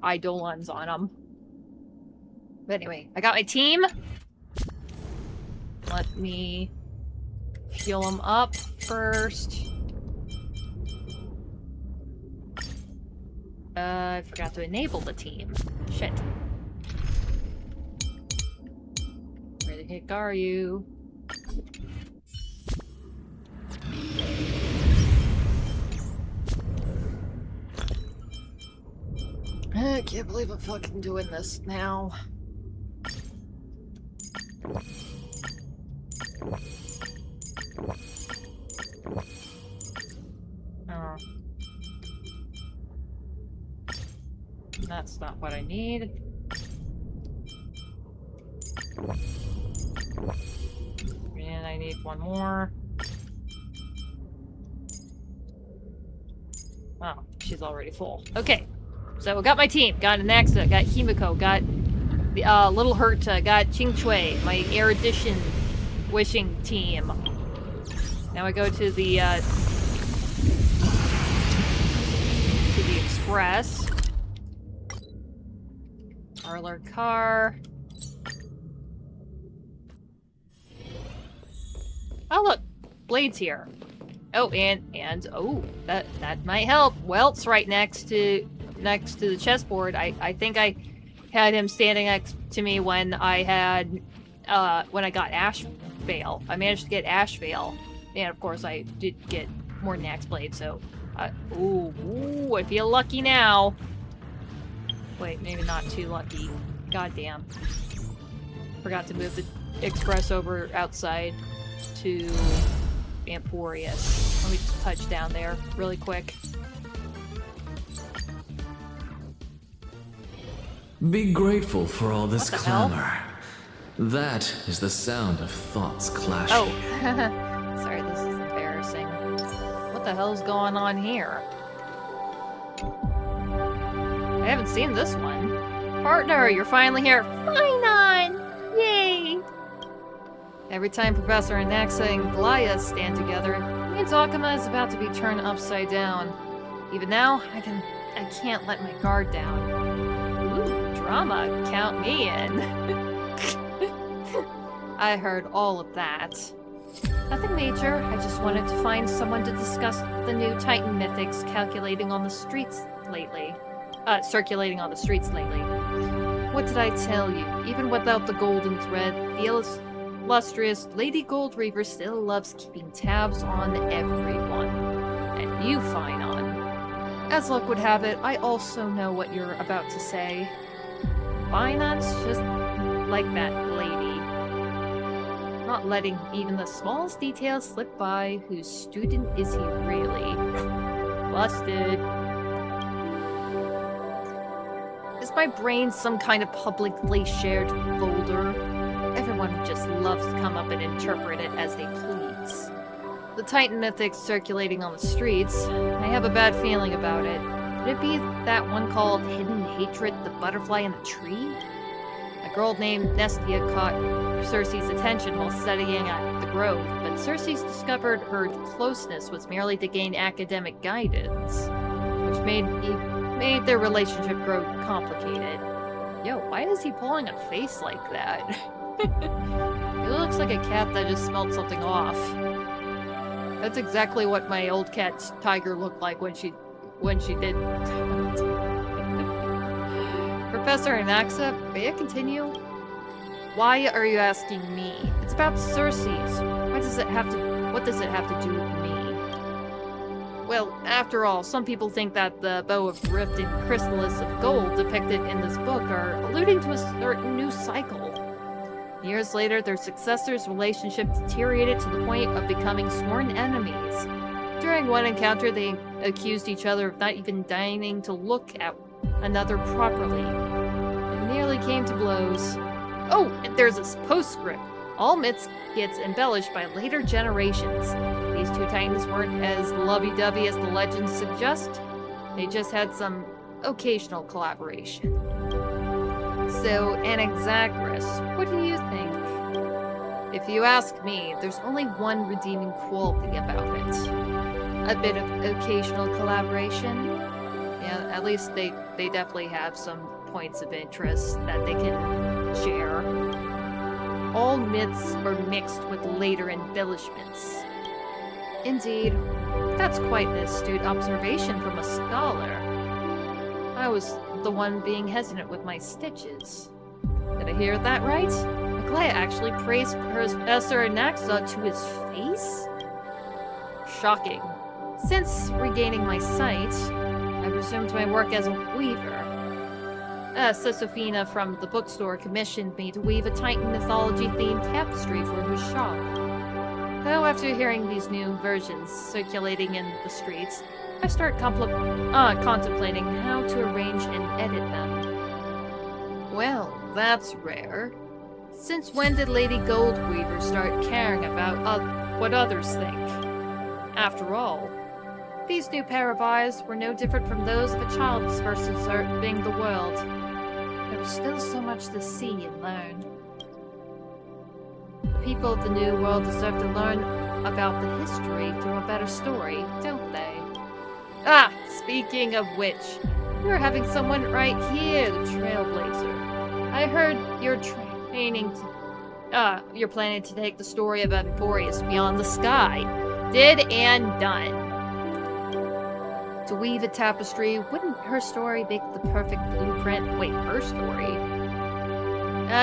Eidolons on them. But anyway, I got my team. Let me heal them up first. I forgot to enable the team. Shit. Where the heck are you? I can't believe I'm fucking doing this now. Oh. That's not what I need. And I need one more. Oh, she's already full. Okay. So, got my team. Got Anaxa, got Himiko, got the Little Herta, got Qingchui, my Erudition wishing team. Now I go to the Express. Parlor car. Oh look, Blade's here. Oh, and oh, that might help. Welt's right next to the chessboard. I think I had him standing next to me when I had when I got Ash Veil. I managed to get Ash Veil, and of course I did get more than Axe Blade. So, ooh, I feel lucky now. Wait, maybe not too lucky. Goddamn. Forgot to move the Express over outside to Amporius. Let me just touch down there really quick. Be grateful for all this What the hell? clamor. That is the sound of thoughts clashing. Oh, sorry, this is embarrassing. What the hell's going on here? I haven't seen this one. Partner, you're finally here. Fine. Yay! Every time Professor Anaxa and Glaya stand together, it means Akama is about to be turned upside down. Even now, I can't let my guard down. Ooh, drama, count me in. I heard all of that. Nothing major. I just wanted to find someone to discuss the new Titan mythics circulating on the streets lately. What did I tell you? Even without the golden thread, the illustrious Lady Goldreaver still loves keeping tabs on everyone. And you, Finon. As luck would have it, I also know what you're about to say. Finon's just like that lady. Not letting even the smallest details slip by. Whose student is he really? Busted. Is my brain some kind of publicly shared folder? Everyone just loves to come up and interpret it as they please. The Titan mythics circulating on the streets, I have a bad feeling about it. Could it be that one called Hidden Hatred, the Butterfly in the Tree? A girl named Nestia caught Cersei's attention while studying at the Grove, but Cersei discovered her closeness was merely to gain academic guidance, which made their relationship grow complicated. Yo, why is he pulling a face like that? He looks like a cat that just smelled something off. That's exactly what my old cat's tiger looked like when she did. Professor Anaxa, may I continue? Why are you asking me? It's about Cersei's. What does it have to do with me? Well, after all, some people think that the bow of rift and chrysalis of gold depicted in this book are alluding to a certain new cycle. Years later, their successors' relationship deteriorated to the point of becoming sworn enemies. During one encounter, they accused each other of not even deigning to look at another properly. It nearly came to blows. Oh, and there's a postscript. All myths gets embellished by later generations. These two titans weren't as lovey-dovey as the legends suggest. They just had some occasional collaboration. So, Anaxagras, what do you think? If you ask me, there's only one redeeming quality about it. A bit of occasional collaboration. Yeah, at least they definitely have some points of interest that they can share. All myths are mixed with later embellishments. Indeed, that's quite an astute observation from a scholar. I was the one being hesitant with my stitches. Did I hear that right? Aglaia actually praised Professor Anaxa to his face? Shocking. Since regaining my sight, I resumed my work as a weaver. Sesofina from the bookstore commissioned me to weave a Titan mythology-themed tapestry for her shop. Though after hearing these new versions circulating in the streets, I start contemplating how to arrange and edit them. Well, that's rare. Since when did Lady Goldweaver start caring about what others think? After all, these new pair of eyes were no different from those of a child's first observing the world. There was still so much to see and learn. The people of the new world deserve to learn about the history through a better story, don't they? Ah, speaking of which, we're having someone right here, the Trailblazer. I heard you're planning to take the story of Emporius beyond the sky. Did and done. To weave a tapestry, wouldn't her story make the perfect blueprint? Wait, her story?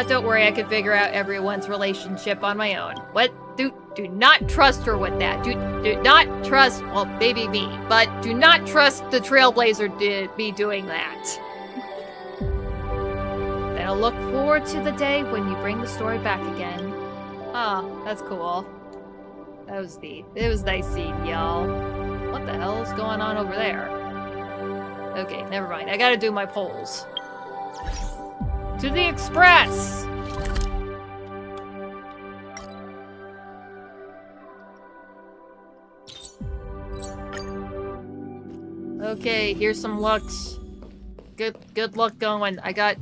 Don't worry, I can figure out everyone's relationship on my own. What? Do not trust her with that. Do not trust, well, maybe me, but do not trust the Trailblazer to be doing that. Then I'll look forward to the day when you bring the story back again. Ah, that's cool. That was neat. It was nice seeing y'all. What the hell is going on over there? Okay, never mind. I gotta do my polls. To the Express! Okay, here's some lucks. Good luck going. I got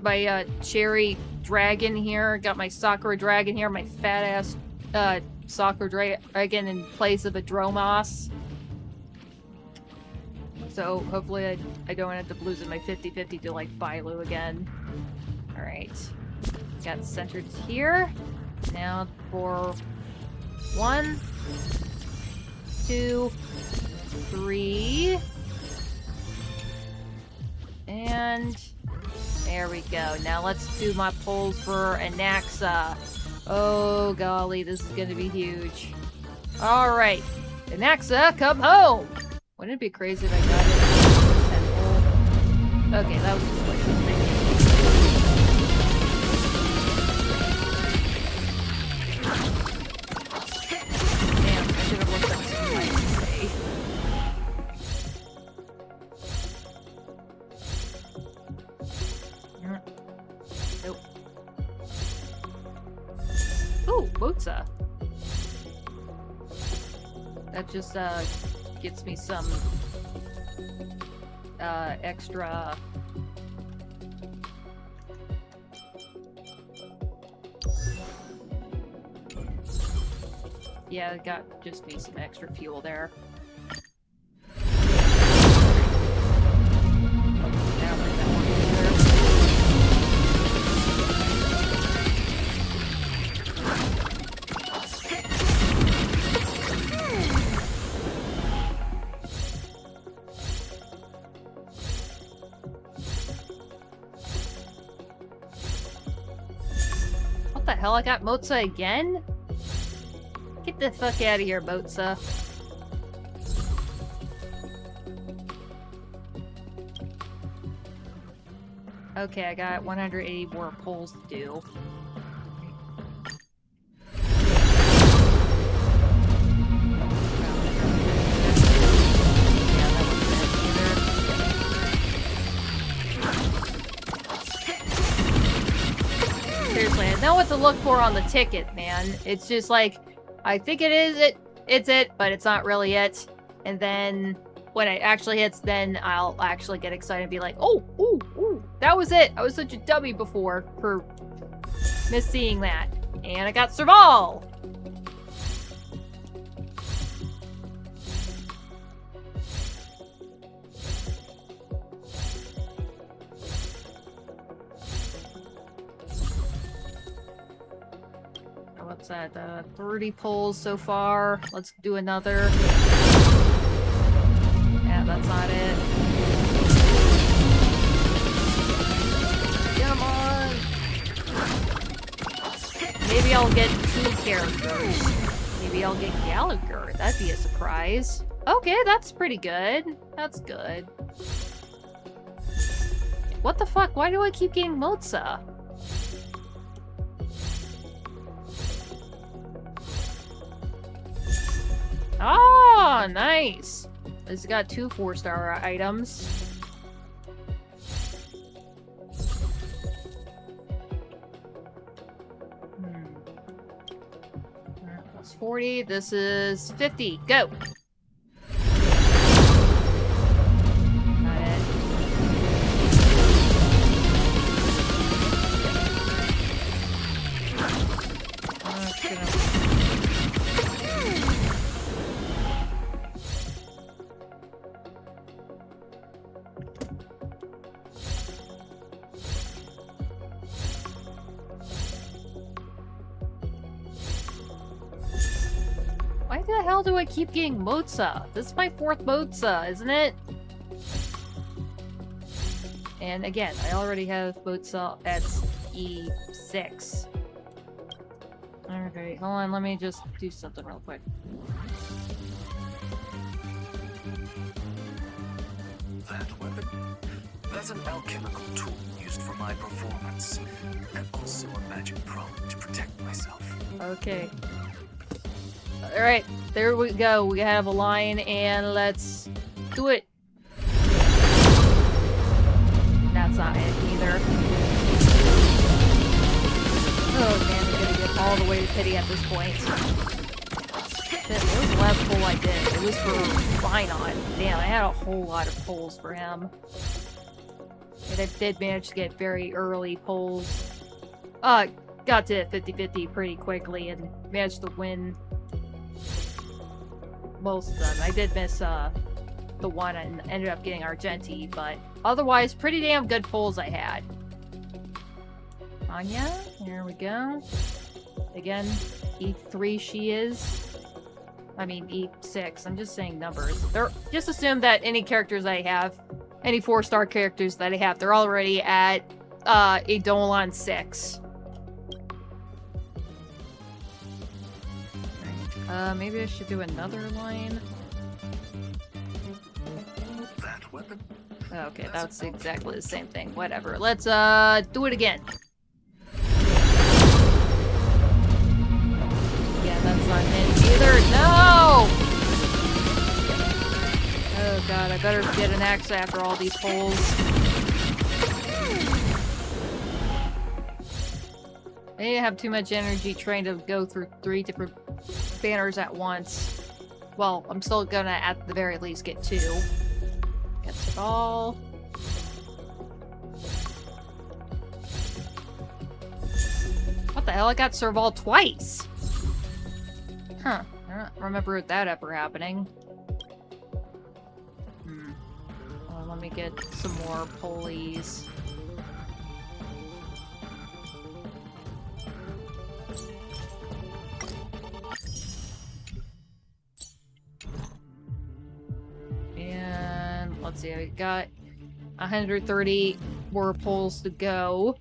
my cherry dragon here. Got my Sakura dragon here. My fat ass Sakura dragon in place of a Dromos. So hopefully I don't end up losing my 50-50 to like Bailu again. Alright. Got centered here. Now for 1, 2, 3. And there we go. Now let's do my polls for Anaxa. Oh golly, this is gonna be huge. Alright. Anaxa, come home! Wouldn't it be crazy if I got it in the 10 poll? Okay, that was just wishful thinking. Damn, I should have looked up some lights today. Nope. Ooh, Mozza. That just gets me some extra yeah, it got just me some extra fuel there. Yeah, like that one either. What the hell? I got Mozza again? Get the fuck out of here, Mozza. Okay, I got 180 more polls to do. Seriously, I know what to look for on the ticket, man. It's just like, I think it is it's it, but it's not really it. And then when it actually hits, then I'll actually get excited and be like, oh, ooh, that was it. I was such a dummy before for misseeing that. And I got Serval! What's that? 30 polls so far. Let's do another. Yeah, that's not it. Come on! Maybe I'll get 2 characters. Maybe I'll get Gallagher. That'd be a surprise. Okay, that's pretty good. That's good. What the fuck? Why do I keep getting Mozza? Oh, nice. It's got 2 4-star items. That's 40. This is 50. Go. Not it. Why the hell do I keep getting Mozza? This is my 4th Mozza, isn't it? And again, I already have Mozza at E6. Alright, hold on, let me just do something real quick. That weapon? That's an alchemical tool used for my performance. And also a magic prompt to protect myself. Okay. Alright, there we go. We have a line, and let's do it. That's not it either. Oh man, I'm gonna get all the way to pity at this point. Shit, it was the last poll I did. It was for Finon. Damn, I had a whole lot of polls for him. And I did manage to get very early polls. Got to 50-50 pretty quickly and managed to win most of them. I did miss the one and ended up getting Argenti, but otherwise pretty damn good polls I had. Anya, here we go. Again, E3 she is. I mean, E6. I'm just saying numbers. Just assume that any characters I have, any 4-star characters that I have, they're already at Eidolon 6. Maybe I should do another line. That weapon? Okay, that's exactly the same thing. Whatever. Let's do it again. Yeah, that's not it either. No! Oh god, I better get an axe after all these holes. I didn't have too much energy trying to go through 3 different banners at once. Well, I'm still gonna, at the very least, get 2. Gets it all. What the hell? I got Serval twice! Huh. I don't remember that ever happening. Well, let me get some more pulleys. And let's see, I got 130 more pulls to go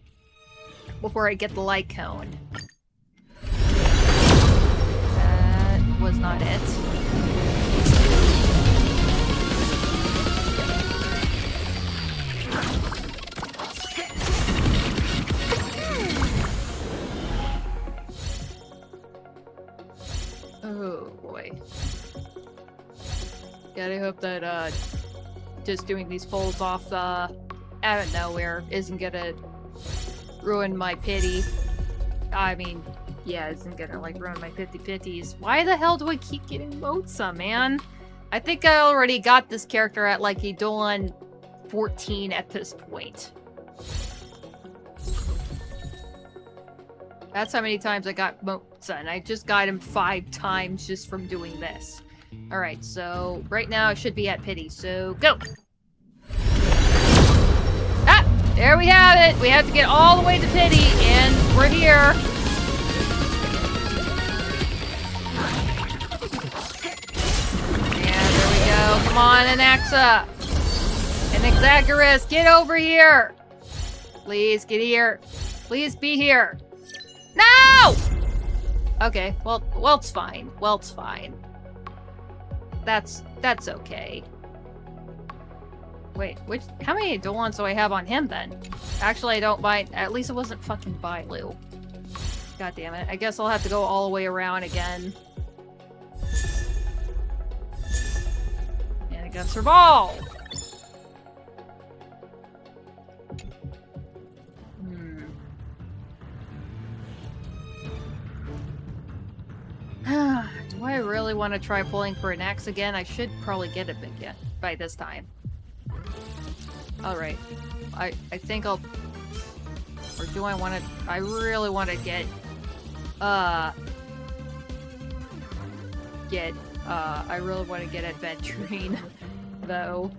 before I get the light cone. That was not it. Oh boy. Gotta hope that just doing these pulls off out of nowhere isn't gonna ruin my pity. I mean, yeah, isn't gonna like ruin my 50/50s. Why the hell do I keep getting Motsa, man? I think I already got this character at like Eidolon 14 at this point. That's how many times I got Motsa, and I just got him 5 times just from doing this. Alright, so right now I should be at pity, so go! Ah! There we have it! We have to get all the way to pity, and we're here! And there we go. Come on, Anaxa! And Exagoras, get over here! Please, get here. Please be here. No! Okay, well, it's fine. Well, it's fine. That's okay. Wait, how many Eidolons do I have on him then? Actually, I don't mind. At least it wasn't fucking Bailu. God damn it. I guess I'll have to go all the way around again. And I got Serval! Do I really want to try pulling for an axe again? I should probably get it again by this time. Alright. I think I'll... Or do I want to... I really want to get... I really want to get adventuring, though.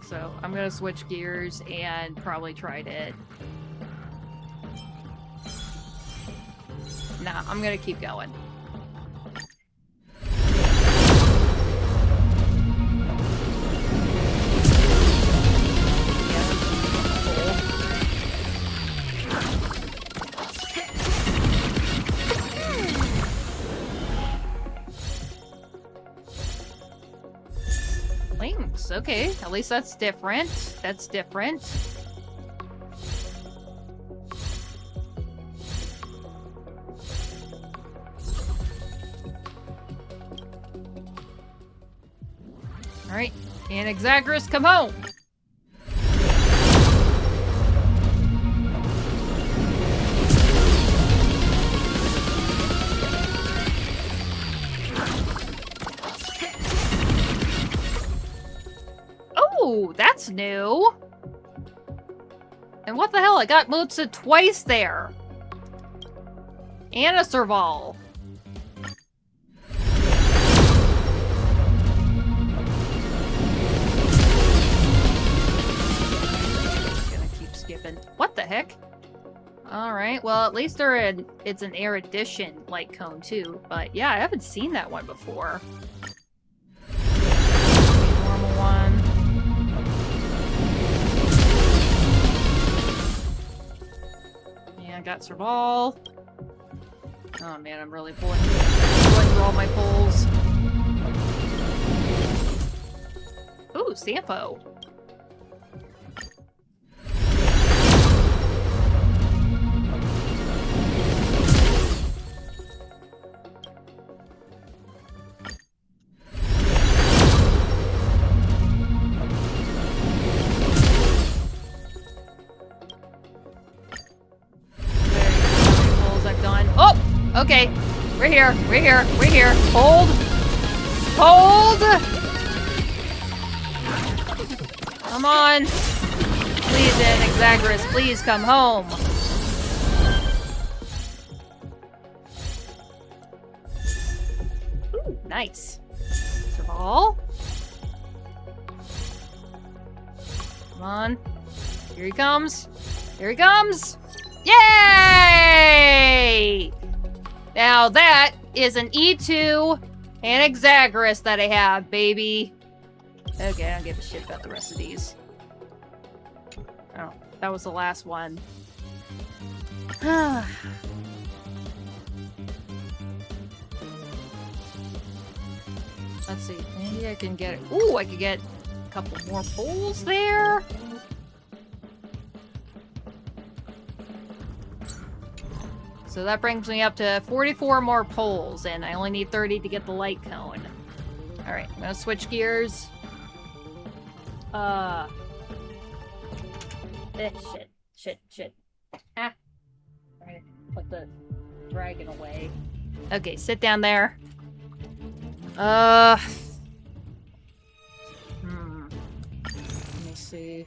So, I'm gonna switch gears and probably try it. Nah, I'm gonna keep going. Links, okay. At least that's different. That's different. Alright, and Exagoras, come home! Oh, that's new! And what the hell, I got Motsa twice there! And a Serval. What the heck? Alright, well, at least it's an erudition light cone, too. But yeah, I haven't seen that one before. Normal one. Yeah, I got Serval. Oh man, I'm really pulling through all my pulls. Ooh, Sampo. Okay, we're here. Hold! Come on! Please, Anaxagoras, please come home! Ooh, nice. Serval? Come on. Here he comes! Yay! Now that is an E2 Anaxagoras that I have, baby. Okay, I don't give a shit about the rest of these. Oh, that was the last one. Let's see, maybe I can get... Ooh, I could get a couple more poles there. So that brings me up to 44 more poles, and I only need 30 to get the light cone. Alright, I'm gonna switch gears. Shit. Ah. Alright, put the dragon away. Okay, sit down there. Let me see.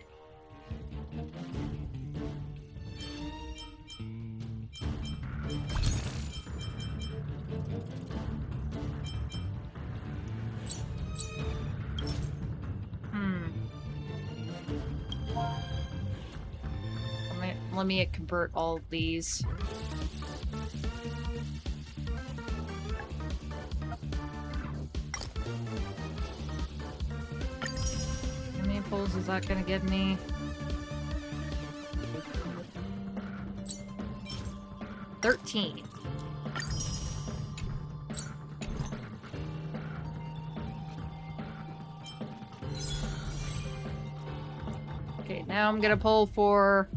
Let me convert all of these. How many pulls is that gonna give me? 13. Okay, now I'm gonna pull for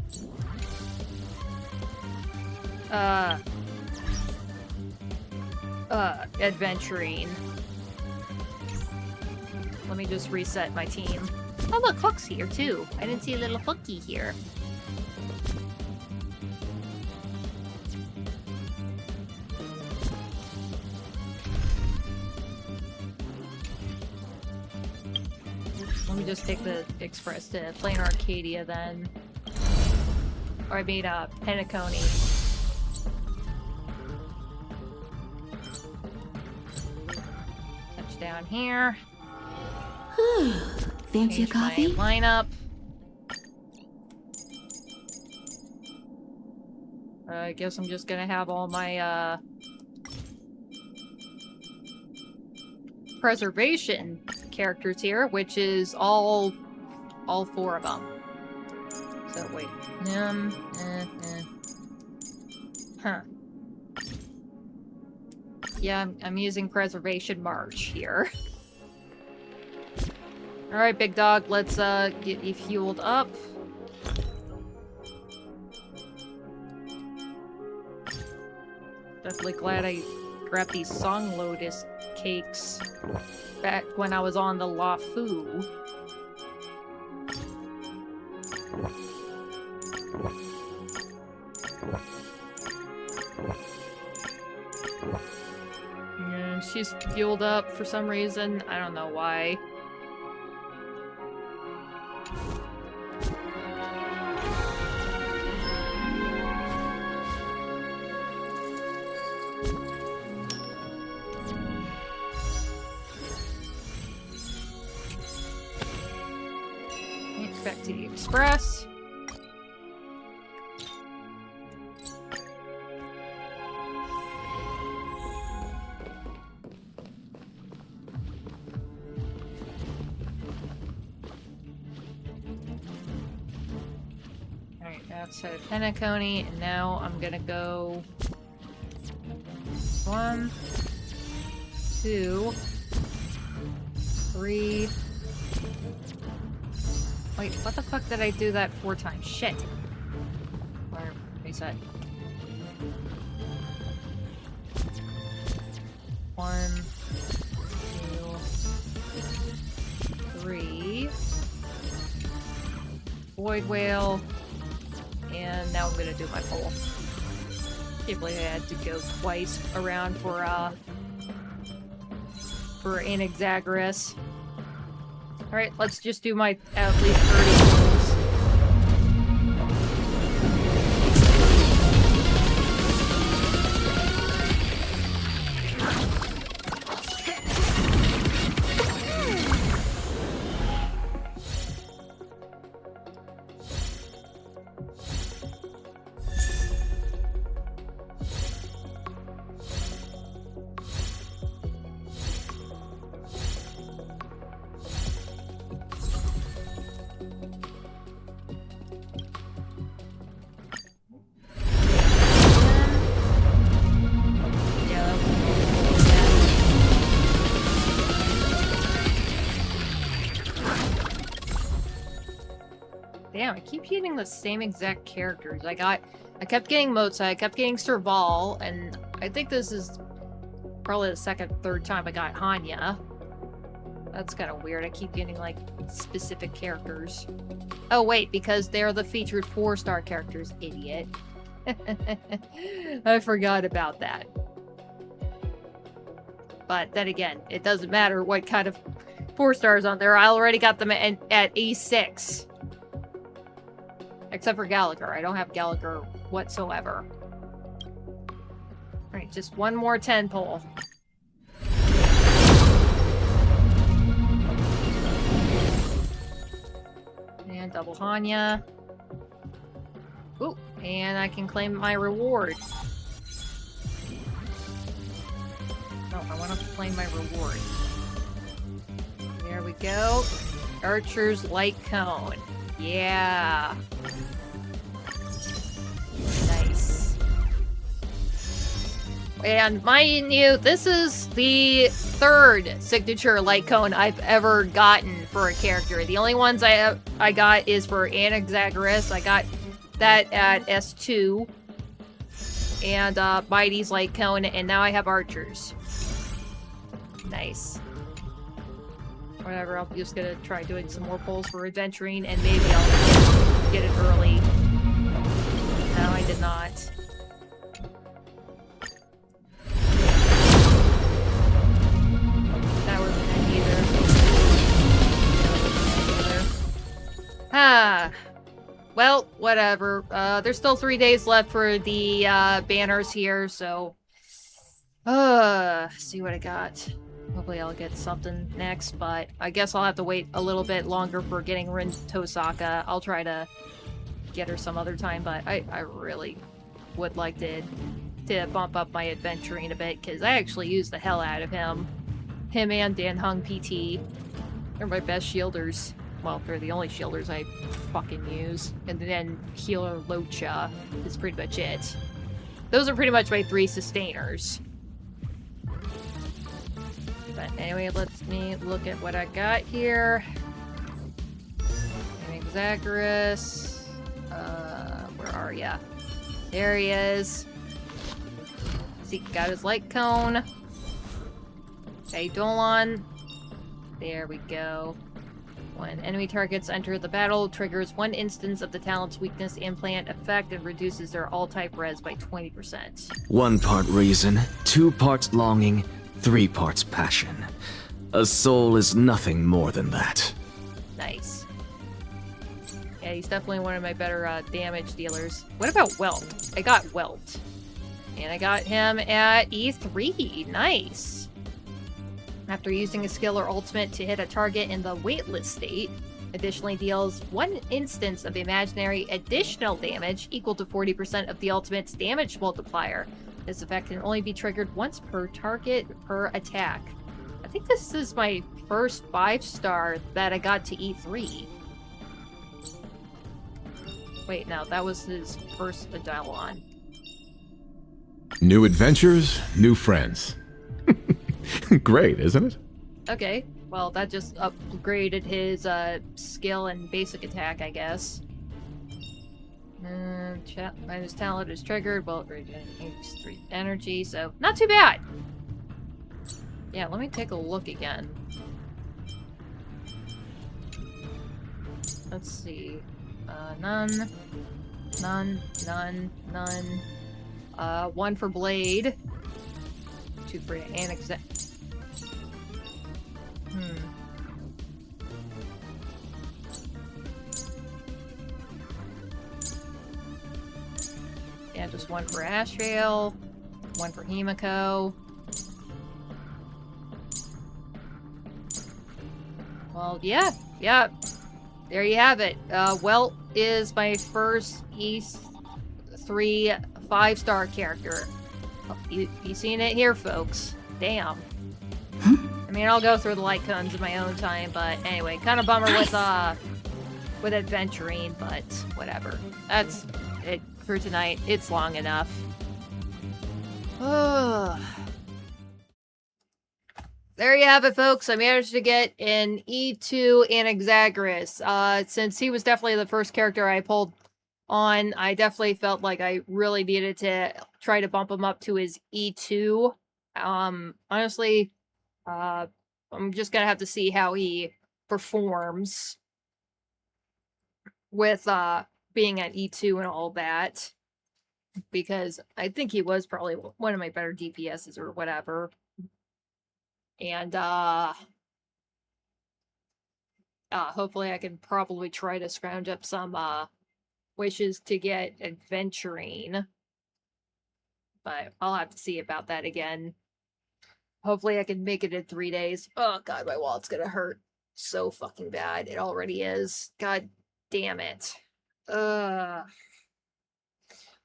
adventuring. Let me just reset my team. Oh look, Hook's here too. I didn't see a little Hooky here. Let me just take the express to Plain Arcadia then. Or I mean, Penacony. Down here. Fancy a coffee? Lineup. I guess I'm just gonna have all my preservation characters here, which is all 4 of them. So wait, huh. Yeah, I'm using Preservation March here. Alright, big dog, let's get you fueled up. Definitely glad I grabbed these Song Lotus cakes back when I was on the LaFu. She's fueled up for some reason. I don't know why. Back to the Express. outside of Penacony, and now I'm gonna go 1, 2, 3. Wait, what the fuck did I do that 4 times? Shit. Where reset. 1, 2, 3. Void Whale. And now I'm gonna do my pole. Can't believe I had to go twice around for Anaxagoras. Alright, let's just do my at least 30 poles. Damn, I keep getting the same exact characters. I kept getting Mozart, I kept getting Serval, and I think this is probably the second, third time I got Hanya. That's kind of weird. I keep getting, like, specific characters. Oh, wait, because they're the featured 4-star characters, idiot. I forgot about that. But then again, it doesn't matter what kind of 4 stars on there. I already got them at E6. Except for Gallagher. I don't have Gallagher whatsoever. Alright, just one more 10 pole. And double Hanya. Ooh, and I can claim my reward. No, I want to claim my reward. There we go. Archer's Light Cone. Yeah. Nice. And mind you, this is the 3rd signature light cone I've ever gotten for a character. The only ones I got is for Anaxagoras. I got that at S2. And Mighty's light cone, and now I have archers. Nice. Whatever, I'm just gonna try doing some more polls for adventuring, and maybe I'll get it early. No, I did not. That wasn't it either. Ah. Well, whatever. There's still 3 days left for the banners here, so... see what I got. Hopefully I'll get something next, but I guess I'll have to wait a little bit longer for getting Rin Tosaka. I'll try to get her some other time, but I really would like to bump up my adventuring a bit, because I actually use the hell out of him. Him and Dan Hung PT. They're my best shielders. Well, they're the only shielders I fucking use. And then Healer Locha is pretty much it. Those are pretty much my 3 sustainers. But anyway, let me look at what I got here. Anaxagoras. Where are ya? There he is. See, got his light cone. Eidolon. There we go. When enemy targets enter the battle, triggers 1 instance of the talent's weakness and plant effect and reduces their all-type res by 20%. 1 part reason, 2 parts longing, 3 parts passion. A soul is nothing more than that. Nice. Yeah, he's definitely one of my better damage dealers. What about Welt? I got Welt. And I got him at E3. Nice. After using a skill or ultimate to hit a target in the weightless state, additionally deals 1 instance of imaginary additional damage equal to 40% of the ultimate's damage multiplier. This effect can only be triggered once per target per attack. I think this is my first 5-star that I got to E3. Wait, no, that was his first Adylon. New adventures, new friends. Great, isn't it? Okay, well, that just upgraded his skill and basic attack, I guess. Minus talent is triggered. Well, it regenerates 3 energy, so not too bad. Yeah, let me take a look again. Let's see. None. 1 for Blade. 2 for Annex. Yeah, just 1 for Ashvale, 1 for Himiko. Well, yeah. There you have it. Welt is my first E3 5-star character. You seen it here, folks. Damn. I mean, I'll go through the light cones in my own time, but anyway, kind of bummer with adventuring, but whatever. That's it for tonight. It's long enough. There you have it, folks. I managed to get an E2 Anaxagoras. Since he was definitely the first character I pulled on, I definitely felt like I really needed to try to bump him up to his E2. Honestly, I'm just gonna have to see how he performs with being at E2 and all that, because I think he was probably one of my better DPSs or whatever. And hopefully I can probably try to scrounge up some wishes to get adventuring, but I'll have to see about that again. Hopefully I can make it in 3 days. Oh god, my wallet's gonna hurt so fucking bad. It already is. God damn it.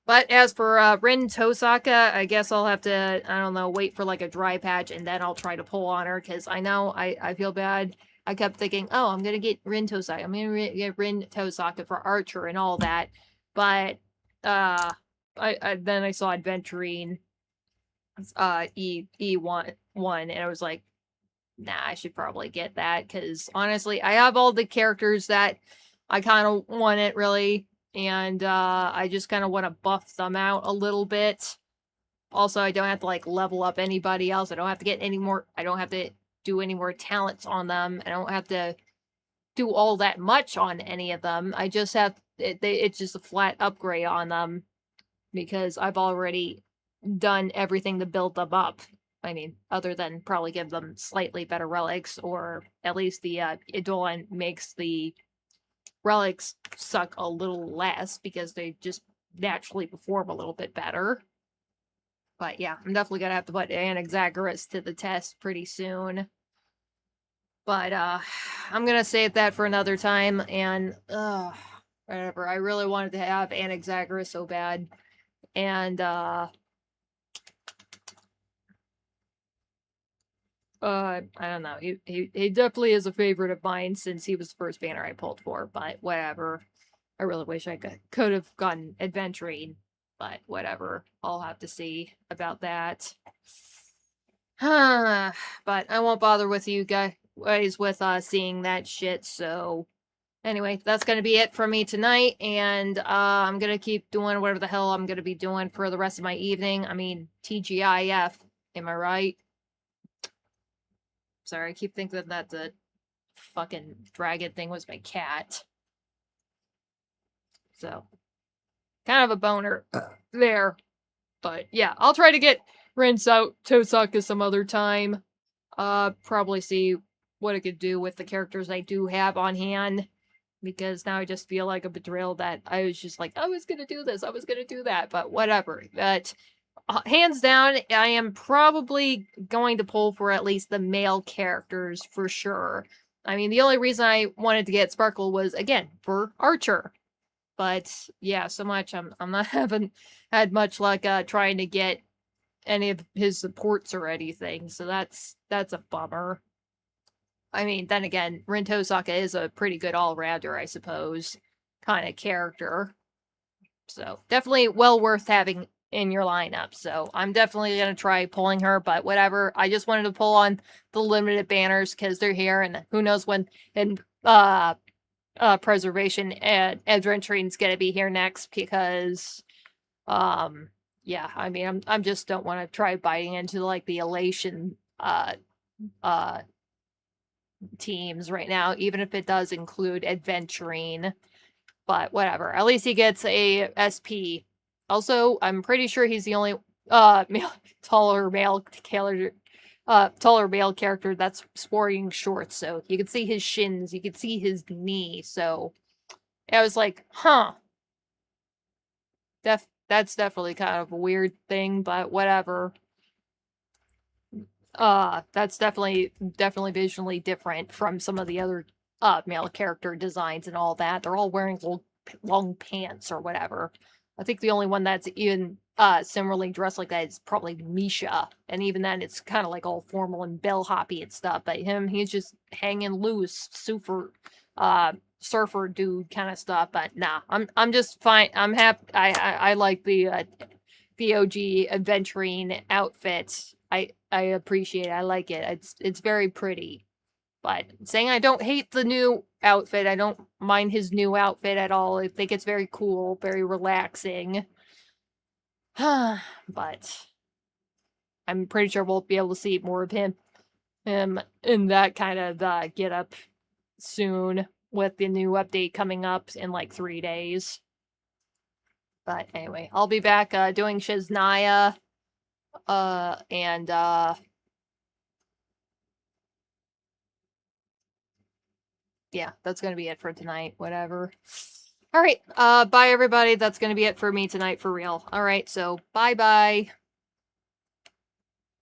But as for Rin Tosaka, I guess I'll have to, I don't know, wait for like a dry patch and then I'll try to pull on her, because I know I feel bad. I kept thinking, oh, I'm going to get Rin Tosaka. I'm going to get Rin Tosaka for Archer and all that. But then I saw Adventuring E1, and I was like, nah, I should probably get that, because honestly, I have all the characters that I kind of wanted, really. And I just kind of want to buff them out a little bit. Also, I don't have to like level up anybody else. I don't have to get any more. I don't have to do any more talents on them. I don't have to do all that much on any of them. I just have it's just a flat upgrade on them, because I've already done everything to build them up. I mean, other than probably give them slightly better relics, or at least the Eidolon makes the relics suck a little less because they just naturally perform a little bit better. But yeah, I'm definitely gonna have to put Anaxagoras to the test pretty soon. But I'm gonna save that for another time, and whatever. I really wanted to have Anaxagoras so bad. And I don't know. He definitely is a favorite of mine since he was the first banner I pulled for, but whatever. I really wish I could have gotten Adventuring, but whatever. I'll have to see about that. But I won't bother with you guys with seeing that shit, so anyway, that's gonna be it for me tonight, and I'm gonna keep doing whatever the hell I'm gonna be doing for the rest of my evening. I mean, TGIF, am I right? Sorry, I keep thinking that the fucking dragon thing was my cat. So, kind of a boner there. But yeah, I'll try to get Rinse out Tosaka some other time. Probably see what I could do with the characters I do have on hand. Because now I just feel like a betrayal that I was just like, I was gonna do this, I was gonna do that, but whatever. But hands down, I am probably going to pull for at least the male characters for sure. I mean, the only reason I wanted to get Sparkle was, again, for Archer. But yeah, so much I'm not haven't had much luck trying to get any of his supports or anything, so that's a bummer. I mean, then again, Rin Tosaka is a pretty good all-rounder, I suppose, kind of character. So definitely well worth having in your lineup. So I'm definitely going to try pulling her, but whatever. I just wanted to pull on the limited banners because they're here, and who knows when and preservation and adventuring's going to be here next because yeah, I mean I'm just don't want to try biting into like the elation teams right now, even if it does include adventuring. But whatever. At least he gets a SP. Also, I'm pretty sure he's the only taller male character that's sporting shorts. So you can see his shins, you can see his knee. So I was like, huh. That's definitely kind of a weird thing, but whatever. That's definitely visually different from some of the other male character designs and all that. They're all wearing long pants or whatever. I think the only one that's even similarly dressed like that is probably Misha, and even then it's kind of like all formal and bellhoppy and stuff. But he's just hanging loose, super surfer dude kind of stuff. But nah, I'm just fine. I'm happy. I like the OG adventuring outfit. I appreciate it. I like it. It's very pretty. But saying I don't hate the new outfit, I don't mind his new outfit at all. I think it's very cool, very relaxing. But I'm pretty sure we'll be able to see more of him in that kind of get up soon with the new update coming up in like 3 days. But anyway, I'll be back doing Shiznaya and yeah, that's gonna be it for tonight. Whatever. All right. Bye everybody. That's gonna be it for me tonight for real. All right. So bye bye.